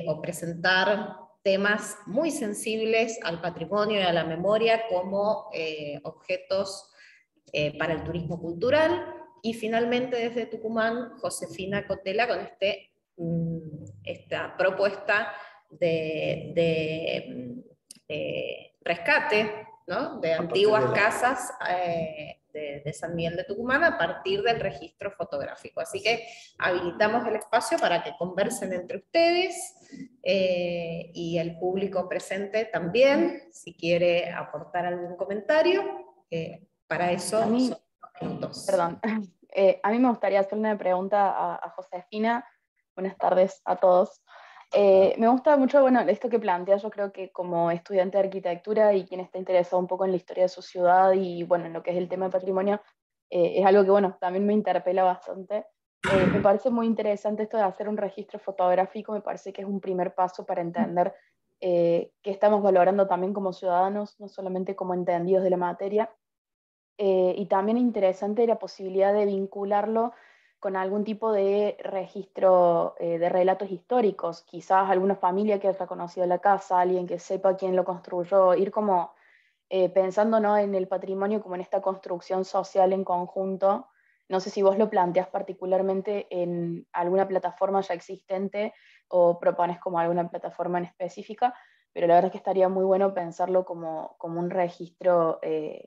o presentar temas muy sensibles al patrimonio y a la memoria como objetos para el turismo cultural. Y finalmente desde Tucumán, Josefina Cotela con esta propuesta de rescate, ¿no?, de antiguas casas de San Miguel de Tucumán a partir del registro fotográfico. Así que habilitamos el espacio para que conversen entre ustedes y el público presente también, si quiere aportar algún comentario. Para eso son 2 minutos. Perdón, a mí me gustaría hacerle una pregunta a Josefina. Buenas tardes a todos. Me gusta mucho, bueno, esto que plantea. Yo creo que como estudiante de arquitectura y quien está interesado un poco en la historia de su ciudad y bueno, en lo que es el tema de patrimonio, es algo que bueno, también me interpela bastante. Me parece muy interesante esto de hacer un registro fotográfico. Me parece que es un primer paso para entender qué estamos valorando también como ciudadanos, no solamente como entendidos de la materia. Y también interesante la posibilidad de vincularlo con algún tipo de registro de relatos históricos, quizás alguna familia que haya conocido la casa, alguien que sepa quién lo construyó, ir como pensando, ¿no?, en el patrimonio como en esta construcción social en conjunto. No sé si vos lo planteás particularmente en alguna plataforma ya existente o propones como alguna plataforma en específica, pero la verdad es que estaría muy bueno pensarlo como un registro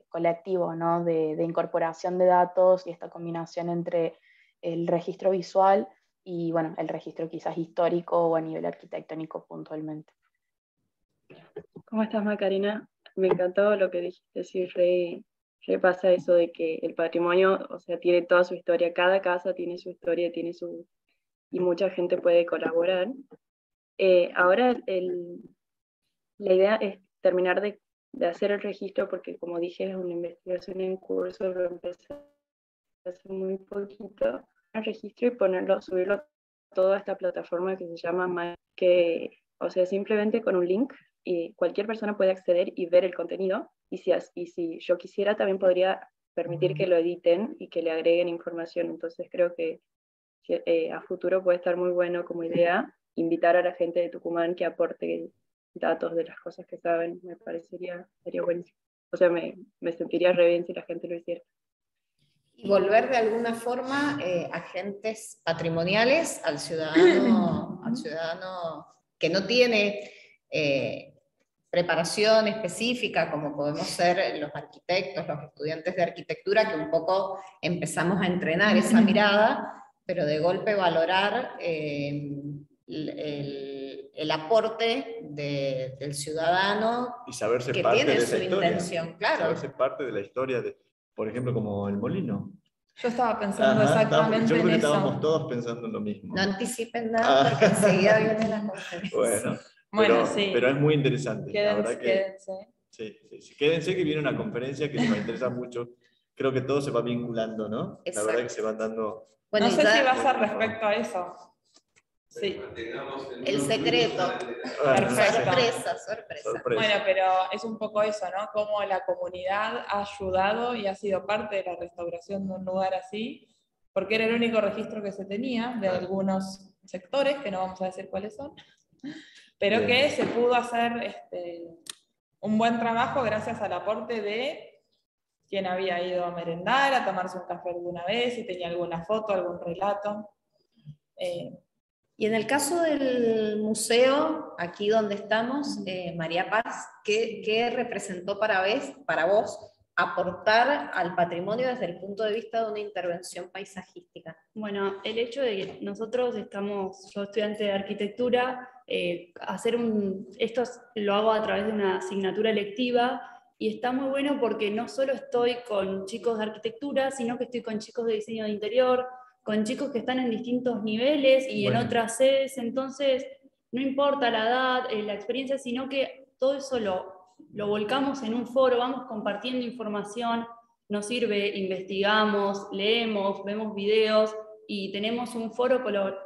colectivo, ¿no?, de incorporación de datos y esta combinación entre el registro visual y bueno, el registro quizás histórico o a nivel arquitectónico puntualmente. ¿Cómo estás, Macarena? Me encantó lo que dijiste, sí, ¿Qué pasa eso de que el patrimonio, o sea, tiene toda su historia, cada casa tiene su historia, y mucha gente puede colaborar? Ahora la idea es terminar de hacer el registro, porque como dije, es una investigación en curso, lo empecé hace muy poquito, el registro y subirlo a toda esta plataforma que se llama que, o sea, simplemente con un link, y cualquier persona puede acceder y ver el contenido, y si yo quisiera también podría permitir que lo editen y que le agreguen información. Entonces creo que a futuro puede estar muy bueno como idea invitar a la gente de Tucumán que aporte datos de las cosas que saben. Me sería buenísimo. O sea, me sentiría re bien si la gente lo hiciera. Y volver de alguna forma agentes patrimoniales al ciudadano que no tiene preparación específica, como podemos ser los arquitectos, los estudiantes de arquitectura, que un poco empezamos a entrenar esa mirada, pero de golpe valorar el aporte del ciudadano y saberse que parte tiene de su esa historia, intención, claro. saberse parte de la historia, por ejemplo, como el molino. Yo estaba pensando Ajá, exactamente yo creo que en eso. estábamos todos pensando en lo mismo. No anticipen nada porque enseguida viene la conferencia. Bueno, sí. Pero es muy interesante. Quédense, la verdad que, sí. Quédense que viene una conferencia que nos interesa mucho. Creo que todo se va vinculando, ¿no? Exacto. La verdad que se van dando... Bueno, no sé si va a ser respecto a eso. Sí. El secreto. Perfecto. Sorpresa. Bueno, pero es un poco eso, ¿no? Cómo la comunidad ha ayudado y ha sido parte de la restauración de un lugar así, porque era el único registro que se tenía de algunos sectores, que no vamos a decir cuáles son, pero que se pudo hacer un buen trabajo gracias al aporte de quien había ido a merendar, a tomarse un café alguna vez, si tenía alguna foto, algún relato. Y en el caso del museo, aquí donde estamos, María Paz, ¿qué representó para vos aportar al patrimonio desde el punto de vista de una intervención paisajística? Bueno, el hecho de que nosotros yo estudiante de arquitectura, esto lo hago a través de una asignatura electiva, y está muy bueno porque no solo estoy con chicos de arquitectura, sino que estoy con chicos de diseño de interior, con chicos que están en distintos niveles y en otras sedes. Entonces no importa la edad, la experiencia, sino que todo eso lo volcamos en un foro, vamos compartiendo información, nos sirve, investigamos, leemos, vemos videos y tenemos un foro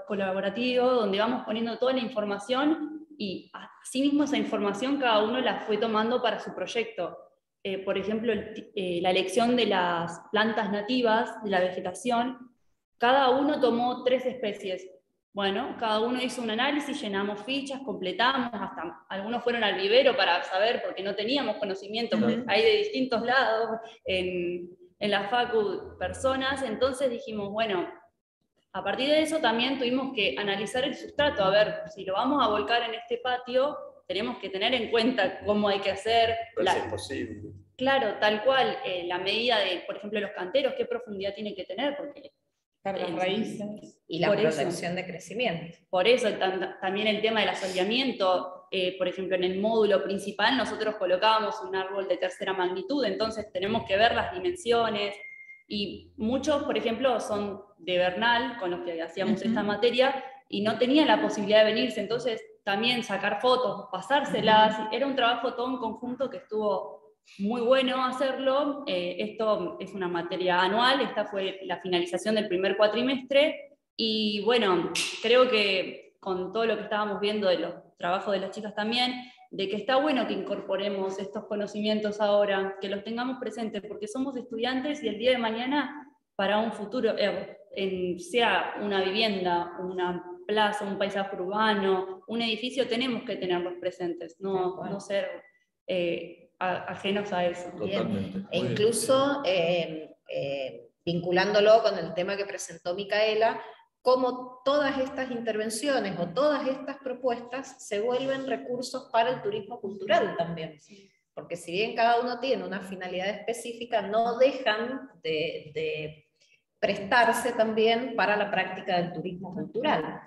colaborativo donde vamos poniendo toda la información, y asimismo esa información cada uno la fue tomando para su proyecto. Por ejemplo, la elección de las plantas nativas, de la vegetación, cada uno tomó 3 especies. Bueno, cada uno hizo un análisis, llenamos fichas, completamos, hasta algunos fueron al vivero para saber, porque no teníamos conocimiento, porque hay de distintos lados en la facu personas. Entonces dijimos, bueno, a partir de eso también tuvimos que analizar el sustrato, a ver, si lo vamos a volcar en este patio, tenemos que tener en cuenta cómo hay que hacer. Si es posible. Claro, tal cual, la medida de, por ejemplo, los canteros, qué profundidad tiene que tener, porque las raíces. Y la protección de crecimiento. Por eso, también el tema del asoleamiento, por ejemplo, en el módulo principal nosotros colocábamos un árbol de tercera magnitud, entonces tenemos que ver las dimensiones, y muchos, por ejemplo, son de Bernal, con los que hacíamos esta materia, y no tenían la posibilidad de venirse, entonces también sacar fotos, pasárselas, era un trabajo todo en conjunto que estuvo muy bueno hacerlo. Esto es una materia anual, esta fue la finalización del primer cuatrimestre, y bueno, creo que con todo lo que estábamos viendo de los trabajos de las chicas también, de que está bueno que incorporemos estos conocimientos ahora, que los tengamos presentes, porque somos estudiantes y el día de mañana, para un futuro, sea una vivienda, una plaza, un paisaje urbano, un edificio, tenemos que tenerlos presentes, no ser ajenos a eso. Totalmente. E incluso vinculándolo con el tema que presentó Micaela, cómo todas estas intervenciones o todas estas propuestas se vuelven recursos para el turismo cultural también. Porque si bien cada uno tiene una finalidad específica, no dejan de prestarse también para la práctica del turismo cultural.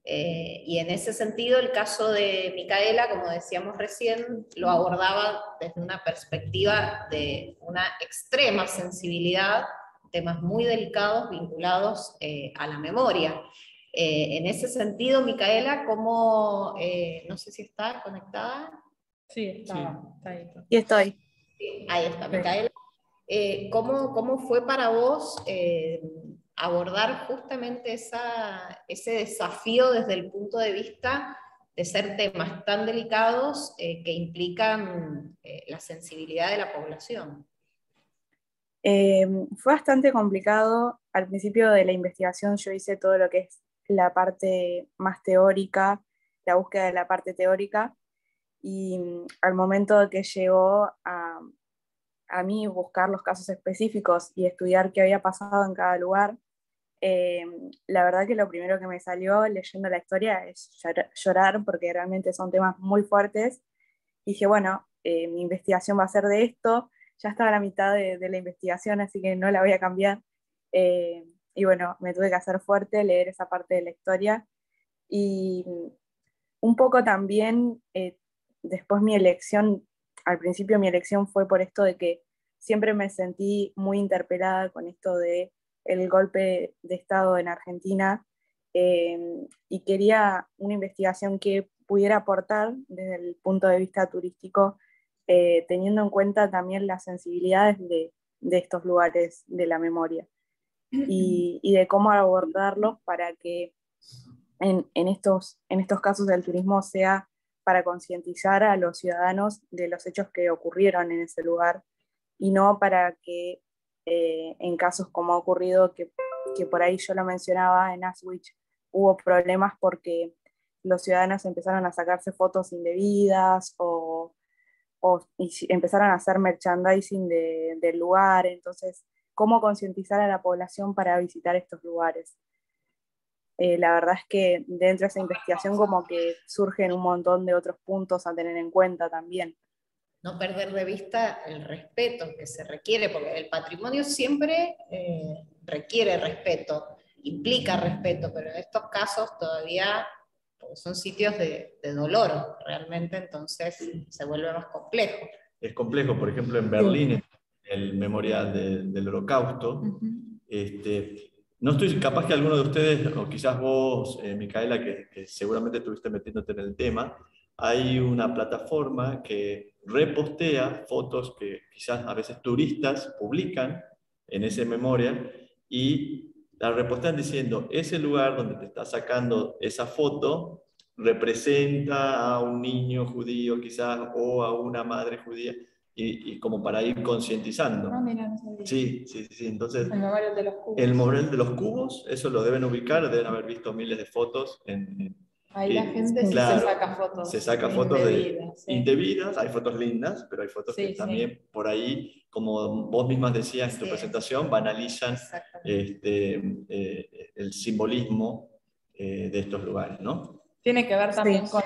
Y en ese sentido, el caso de Micaela, como decíamos recién, lo abordaba desde una perspectiva de una extrema sensibilidad, temas muy delicados vinculados a la memoria. En ese sentido, Micaela, ¿cómo, no sé si está conectada? Sí, está ahí. Y estoy. Sí, ahí está, Sí. Micaela. ¿Cómo fue para vos abordar justamente ese desafío desde el punto de vista de ser temas tan delicados que implican la sensibilidad de la población? Fue bastante complicado. Al principio de la investigación yo hice todo lo que es la parte más teórica, la búsqueda de la parte teórica, y al momento de que llegó a mí buscar los casos específicos y estudiar qué había pasado en cada lugar, la verdad que lo primero que me salió leyendo la historia es llorar, porque realmente son temas muy fuertes. Y dije, bueno, mi investigación va a ser de esto, ya estaba a la mitad de la investigación, así que no la voy a cambiar. Y bueno, me tuve que hacer fuerte, leer esa parte de la historia. Y un poco también, después mi elección, al principio mi elección fue por esto de que siempre me sentí muy interpelada con esto de el golpe de Estado en Argentina, y quería una investigación que pudiera aportar desde el punto de vista turístico, teniendo en cuenta también las sensibilidades de estos lugares de la memoria y de cómo abordarlos para que en estos casos del turismo sea para concientizar a los ciudadanos de los hechos que ocurrieron en ese lugar y no para que en casos como ha ocurrido, que por ahí yo lo mencionaba en Auschwitz, hubo problemas porque los ciudadanos empezaron a sacarse fotos indebidas empezaron a hacer merchandising del lugar. Entonces, ¿cómo concientizar a la población para visitar estos lugares? La verdad es que dentro de esa investigación como que surgen un montón de otros puntos a tener en cuenta también. No perder de vista el respeto que se requiere, porque el patrimonio siempre requiere respeto, implica respeto, pero en estos casos todavía son sitios de dolor realmente, entonces se vuelve más complejo. Es complejo, por ejemplo, en Berlín, el memorial del Holocausto. No estoy capaz que alguno de ustedes, o quizás vos, Micaela, que seguramente estuviste metiéndote en el tema, hay una plataforma que repostea fotos que quizás a veces turistas publican en ese memorial y la repostean diciendo, ese lugar donde te está sacando esa foto representa a un niño judío quizás o a una madre judía y como para ir concientizando. No, mira, no sabía. Sí. Entonces, El memorial de los cubos. el memorial de los cubos, eso lo deben ubicar, deben haber visto miles de fotos. Ahí la gente claro, se saca fotos. Se saca fotos indebidas, indebidas, hay fotos lindas, pero hay fotos que sí. también por ahí, como vos mismas decías en tu presentación, banalizan el simbolismo de estos lugares, ¿no? Tiene que ver también con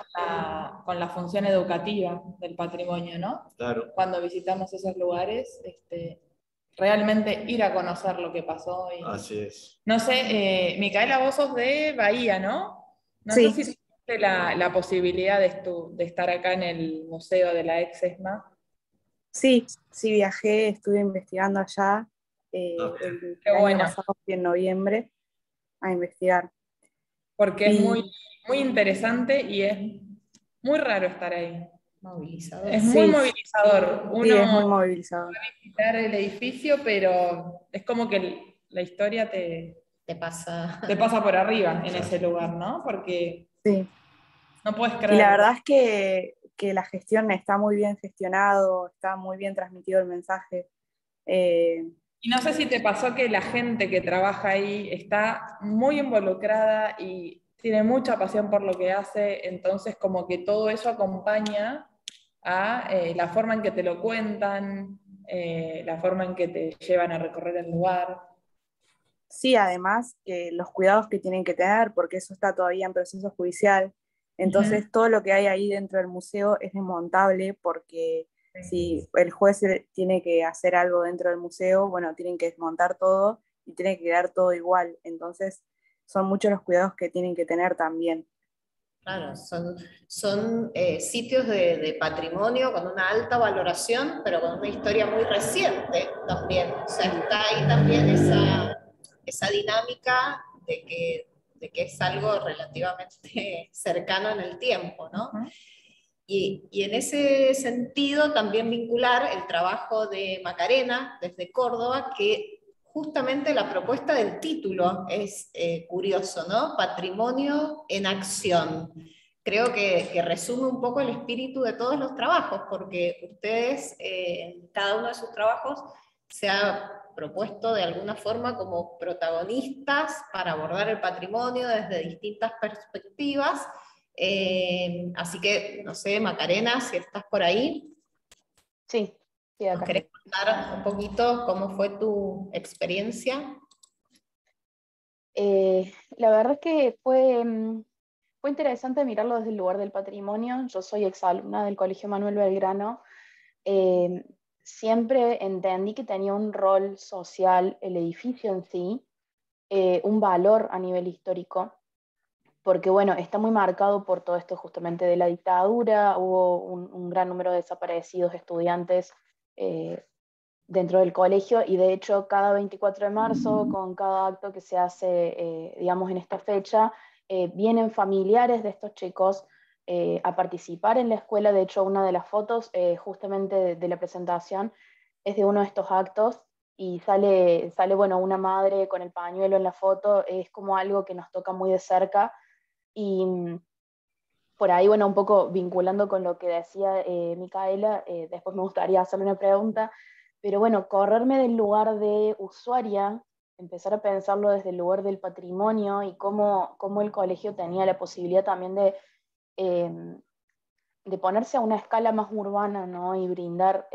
la función educativa del patrimonio, ¿no? Claro. Cuando visitamos esos lugares, realmente ir a conocer lo que pasó. Así es. No sé, Micaela, vos sos de Bahía, ¿no? No Sí. sé si tuviste la posibilidad de estar acá en el museo de la ex ESMA. Sí, viajé, estuve investigando allá el año pasado, en noviembre, a investigar. Porque es muy, muy interesante y es muy raro estar ahí. Movilizador. Es muy movilizador. Sí, es muy Uno movilizador. va a visitar el edificio, pero es como que la historia te pasa por arriba en ese lugar, ¿no? Porque no puedes creer. Y la verdad es que la gestión está muy bien gestionado, está muy bien transmitido el mensaje. Y no sé si te pasó que la gente que trabaja ahí está muy involucrada y tiene mucha pasión por lo que hace, entonces como que todo eso acompaña a la forma en que te lo cuentan, la forma en que te llevan a recorrer el lugar. Sí, además que los cuidados que tienen que tener, porque eso está todavía en proceso judicial. Entonces todo lo que hay ahí dentro del museo es desmontable, porque si el juez tiene que hacer algo dentro del museo, bueno, tienen que desmontar todo y tiene que quedar todo igual. Entonces son muchos los cuidados que tienen que tener también. Claro, son sitios de patrimonio con una alta valoración, pero con una historia muy reciente también. O sea, está ahí también esa dinámica de que es algo relativamente cercano en el tiempo, ¿no? Y en ese sentido también vincular el trabajo de Macarena desde Córdoba, que justamente la propuesta del título es curioso, ¿no? Patrimonio en acción. Creo que resume un poco el espíritu de todos los trabajos, porque ustedes, en cada uno de sus trabajos, se ha propuesto de alguna forma como protagonistas para abordar el patrimonio desde distintas perspectivas. Así que, no sé, Macarena, si estás por ahí, Sí, sí, ¿nos acá querés estoy. contar un poquito cómo fue tu experiencia? La verdad es que fue interesante mirarlo desde el lugar del patrimonio. Yo soy exalumna del Colegio Manuel Belgrano. Eh, Siempre entendí que tenía un rol social el edificio en sí, un valor a nivel histórico, porque bueno, está muy marcado por todo esto justamente de la dictadura, hubo un gran número de desaparecidos estudiantes eh, dentro del colegio y de hecho cada 24 de marzo, con cada acto que se hace, digamos, en esta fecha, vienen familiares de estos chicos a participar en la escuela. De hecho, una de las fotos justamente de la presentación es de uno de estos actos y sale, bueno, una madre con el pañuelo en la foto. Es como algo que nos toca muy de cerca y por ahí, bueno, un poco vinculando con lo que decía Micaela, después me gustaría hacerle una pregunta, pero bueno, correrme del lugar de usuaria, empezar a pensarlo desde el lugar del patrimonio y cómo el colegio tenía la posibilidad también eh, de ponerse a una escala más urbana, ¿no? Y brindar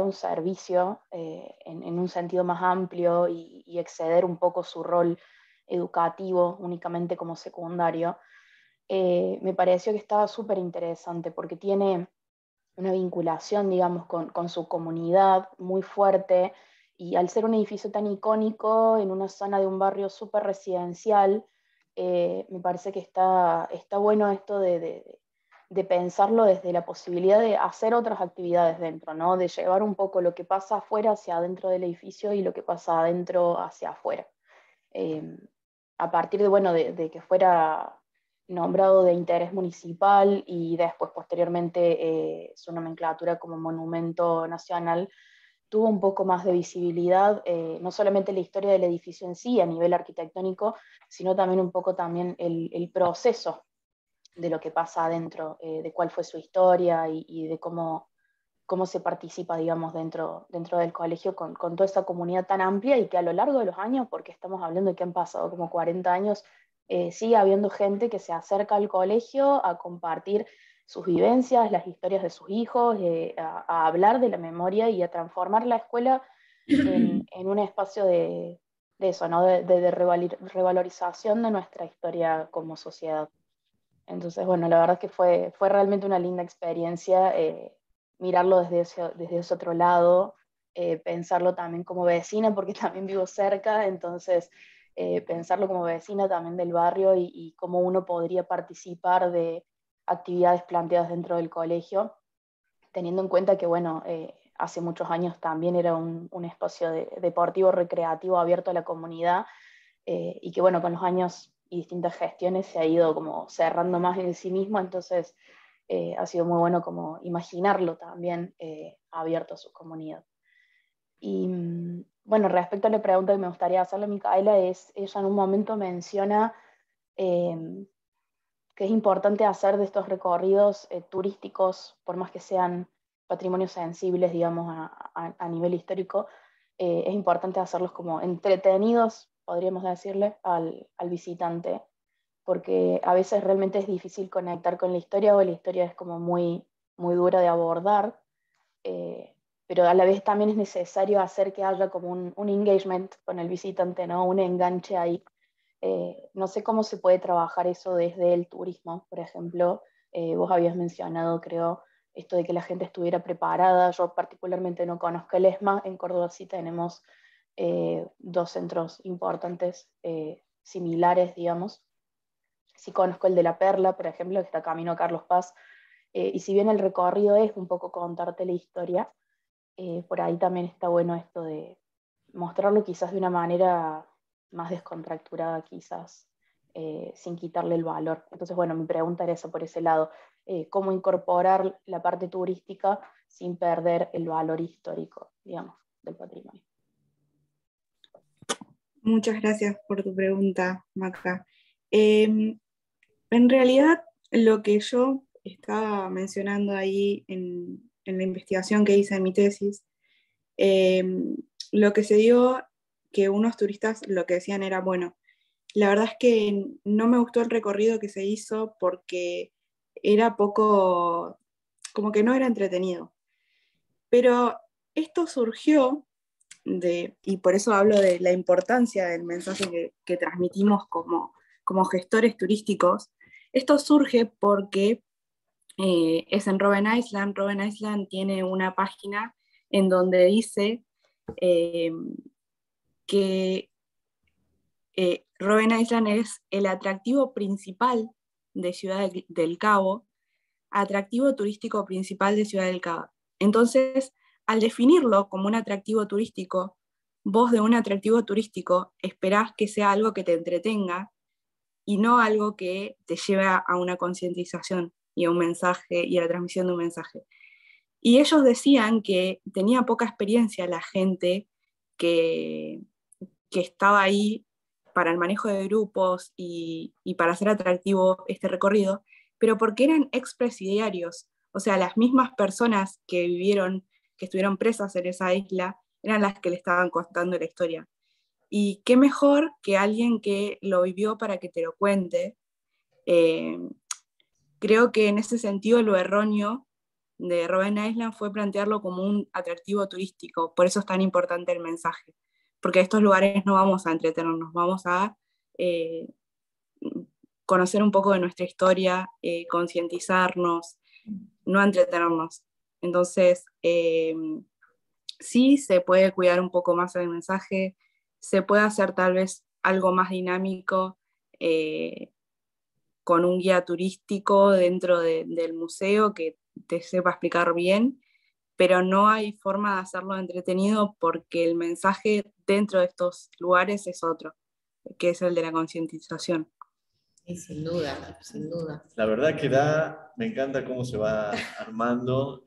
un servicio en un sentido más amplio y exceder un poco su rol educativo únicamente como secundario. Me pareció que estaba súper interesante porque tiene una vinculación, digamos, con su comunidad muy fuerte y al ser un edificio tan icónico en una zona de un barrio súper residencial, me parece que está bueno esto de pensarlo desde la posibilidad de hacer otras actividades dentro, ¿no? De llevar un poco lo que pasa afuera hacia adentro del edificio y lo que pasa adentro hacia afuera. Eh, a partir de, bueno, de que fuera nombrado de interés municipal y después posteriormente su nomenclatura como monumento nacional, tuvo un poco más de visibilidad, no solamente la historia del edificio en sí a nivel arquitectónico, sino también un poco también el proceso de lo que pasa adentro, de cuál fue su historia y de cómo se participa, digamos, dentro del colegio con toda esa comunidad tan amplia y que a lo largo de los años, porque estamos hablando de que han pasado como 40 años, sigue habiendo gente que se acerca al colegio a compartir sus vivencias, las historias de sus hijos, a hablar de la memoria y a transformar la escuela en un espacio de eso, ¿no? De revalorización de nuestra historia como sociedad. Entonces, bueno, la verdad es que fue realmente una linda experiencia mirarlo desde ese otro lado, pensarlo también como vecina, porque también vivo cerca, entonces pensarlo como vecina también del barrio y cómo uno podría participar de actividades planteadas dentro del colegio, teniendo en cuenta que, bueno, hace muchos años también era un espacio deportivo recreativo abierto a la comunidad y que bueno, con los años y distintas gestiones se ha ido como cerrando más en sí mismo, entonces ha sido muy bueno como imaginarlo también abierto a su comunidad. Y bueno, respecto a la pregunta que me gustaría hacerle a Micaela, ella en un momento menciona eh, que es importante hacer de estos recorridos turísticos, por más que sean patrimonios sensibles, digamos, a nivel histórico, es importante hacerlos como entretenidos, podríamos decirle, al visitante, porque a veces realmente es difícil conectar con la historia o la historia es como muy dura de abordar, eh, pero a la vez también es necesario hacer que haya como un engagement con el visitante, ¿no? Un enganche ahí. No sé cómo se puede trabajar eso desde el turismo, por ejemplo. Vos habías mencionado, creo, esto de que la gente estuviera preparada. Yo particularmente no conozco el ESMA. En Córdoba sí tenemos dos centros importantes, similares, digamos. Sí conozco el de La Perla, por ejemplo, que está camino a Carlos Paz, y si bien el recorrido es un poco contarte la historia, por ahí también está bueno esto de mostrarlo quizás de una manera más descontracturada, quizás, sin quitarle el valor. Entonces, bueno, mi pregunta era esa por ese lado, cómo incorporar la parte turística sin perder el valor histórico, digamos, del patrimonio. Muchas gracias por tu pregunta, Maca. En realidad, lo que yo estaba mencionando ahí en la investigación que hice en mi tesis, lo que se dio, que unos turistas lo que decían era, bueno, la verdad es que no me gustó el recorrido que se hizo porque era poco, como que no era entretenido. Pero esto surgió y por eso hablo de la importancia del mensaje que transmitimos como gestores turísticos. Esto surge porque es en Robben Island. Robben Island tiene una página en donde dice que Robben Island es el atractivo principal de Ciudad del Cabo, atractivo turístico principal de Ciudad del Cabo. Entonces, al definirlo como un atractivo turístico, vos de un atractivo turístico esperás que sea algo que te entretenga y no algo que te lleve a una concientización y a un mensaje y a la transmisión de un mensaje. Y ellos decían que tenía poca experiencia la gente que estaba ahí para el manejo de grupos y para hacer atractivo este recorrido, pero porque eran expresidiarios, o sea, las mismas personas que vivieron, que estuvieron presas en esa isla, eran las que le estaban contando la historia. Y qué mejor que alguien que lo vivió para que te lo cuente. Creo que en ese sentido lo erróneo de Robben Island fue plantearlo como un atractivo turístico, por eso es tan importante el mensaje, porque a estos lugares no vamos a entretenernos, vamos a conocer un poco de nuestra historia, concientizarnos, no a entretenernos. Entonces, sí se puede cuidar un poco más el mensaje, se puede hacer tal vez algo más dinámico, con un guía turístico dentro del museo que te sepa explicar bien, pero no hay forma de hacerlo entretenido porque el mensaje dentro de estos lugares es otro, que es el de la concientización. Y sin duda, sin duda. La verdad que me encanta cómo se va armando.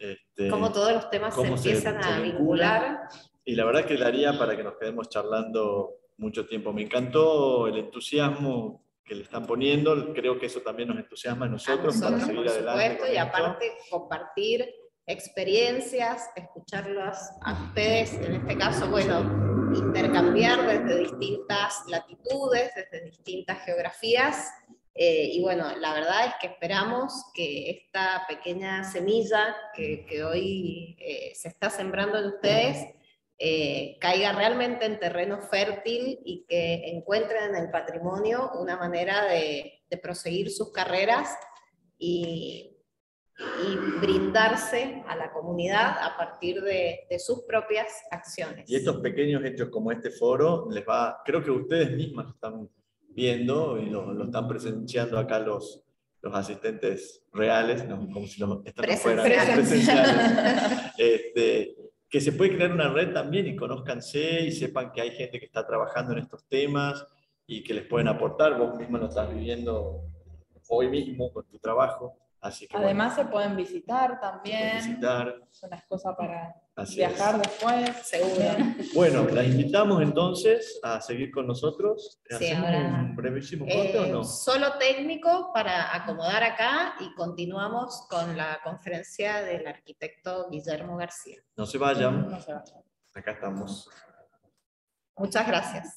Cómo todos los temas se empiezan a vincular. Y la verdad que daría para que nos quedemos charlando mucho tiempo. Me encantó el entusiasmo que le están poniendo, creo que eso también nos entusiasma a nosotros para seguir adelante. Por supuesto, y aparte compartir experiencias, escucharlas a ustedes, en este caso, bueno, intercambiar desde distintas latitudes, desde distintas geografías, y bueno, la verdad es que esperamos que esta pequeña semilla que hoy se está sembrando en ustedes, caiga realmente en terreno fértil y que encuentren en el patrimonio una manera de proseguir sus carreras y brindarse a la comunidad a partir de sus propias acciones. Y estos pequeños hechos como este foro, creo que ustedes mismas lo están viendo y lo están presenciando acá los asistentes reales, ¿no? Como si están afuera, presenciales. Que se puede crear una red también y conózcanse y sepan que hay gente que está trabajando en estos temas y que les pueden aportar. Vos mismo lo estás viviendo hoy mismo con tu trabajo. Así que, además, bueno, se pueden visitar también. Son las cosas para viajar después. Seguro. Bueno, las invitamos entonces a seguir con nosotros. Sí, ¿Hacemos ahora, un brevísimo corte o no? Solo técnico para acomodar acá y continuamos con la conferencia del arquitecto Guillermo García. No se vayan. No se vayan. Acá estamos. Muchas gracias.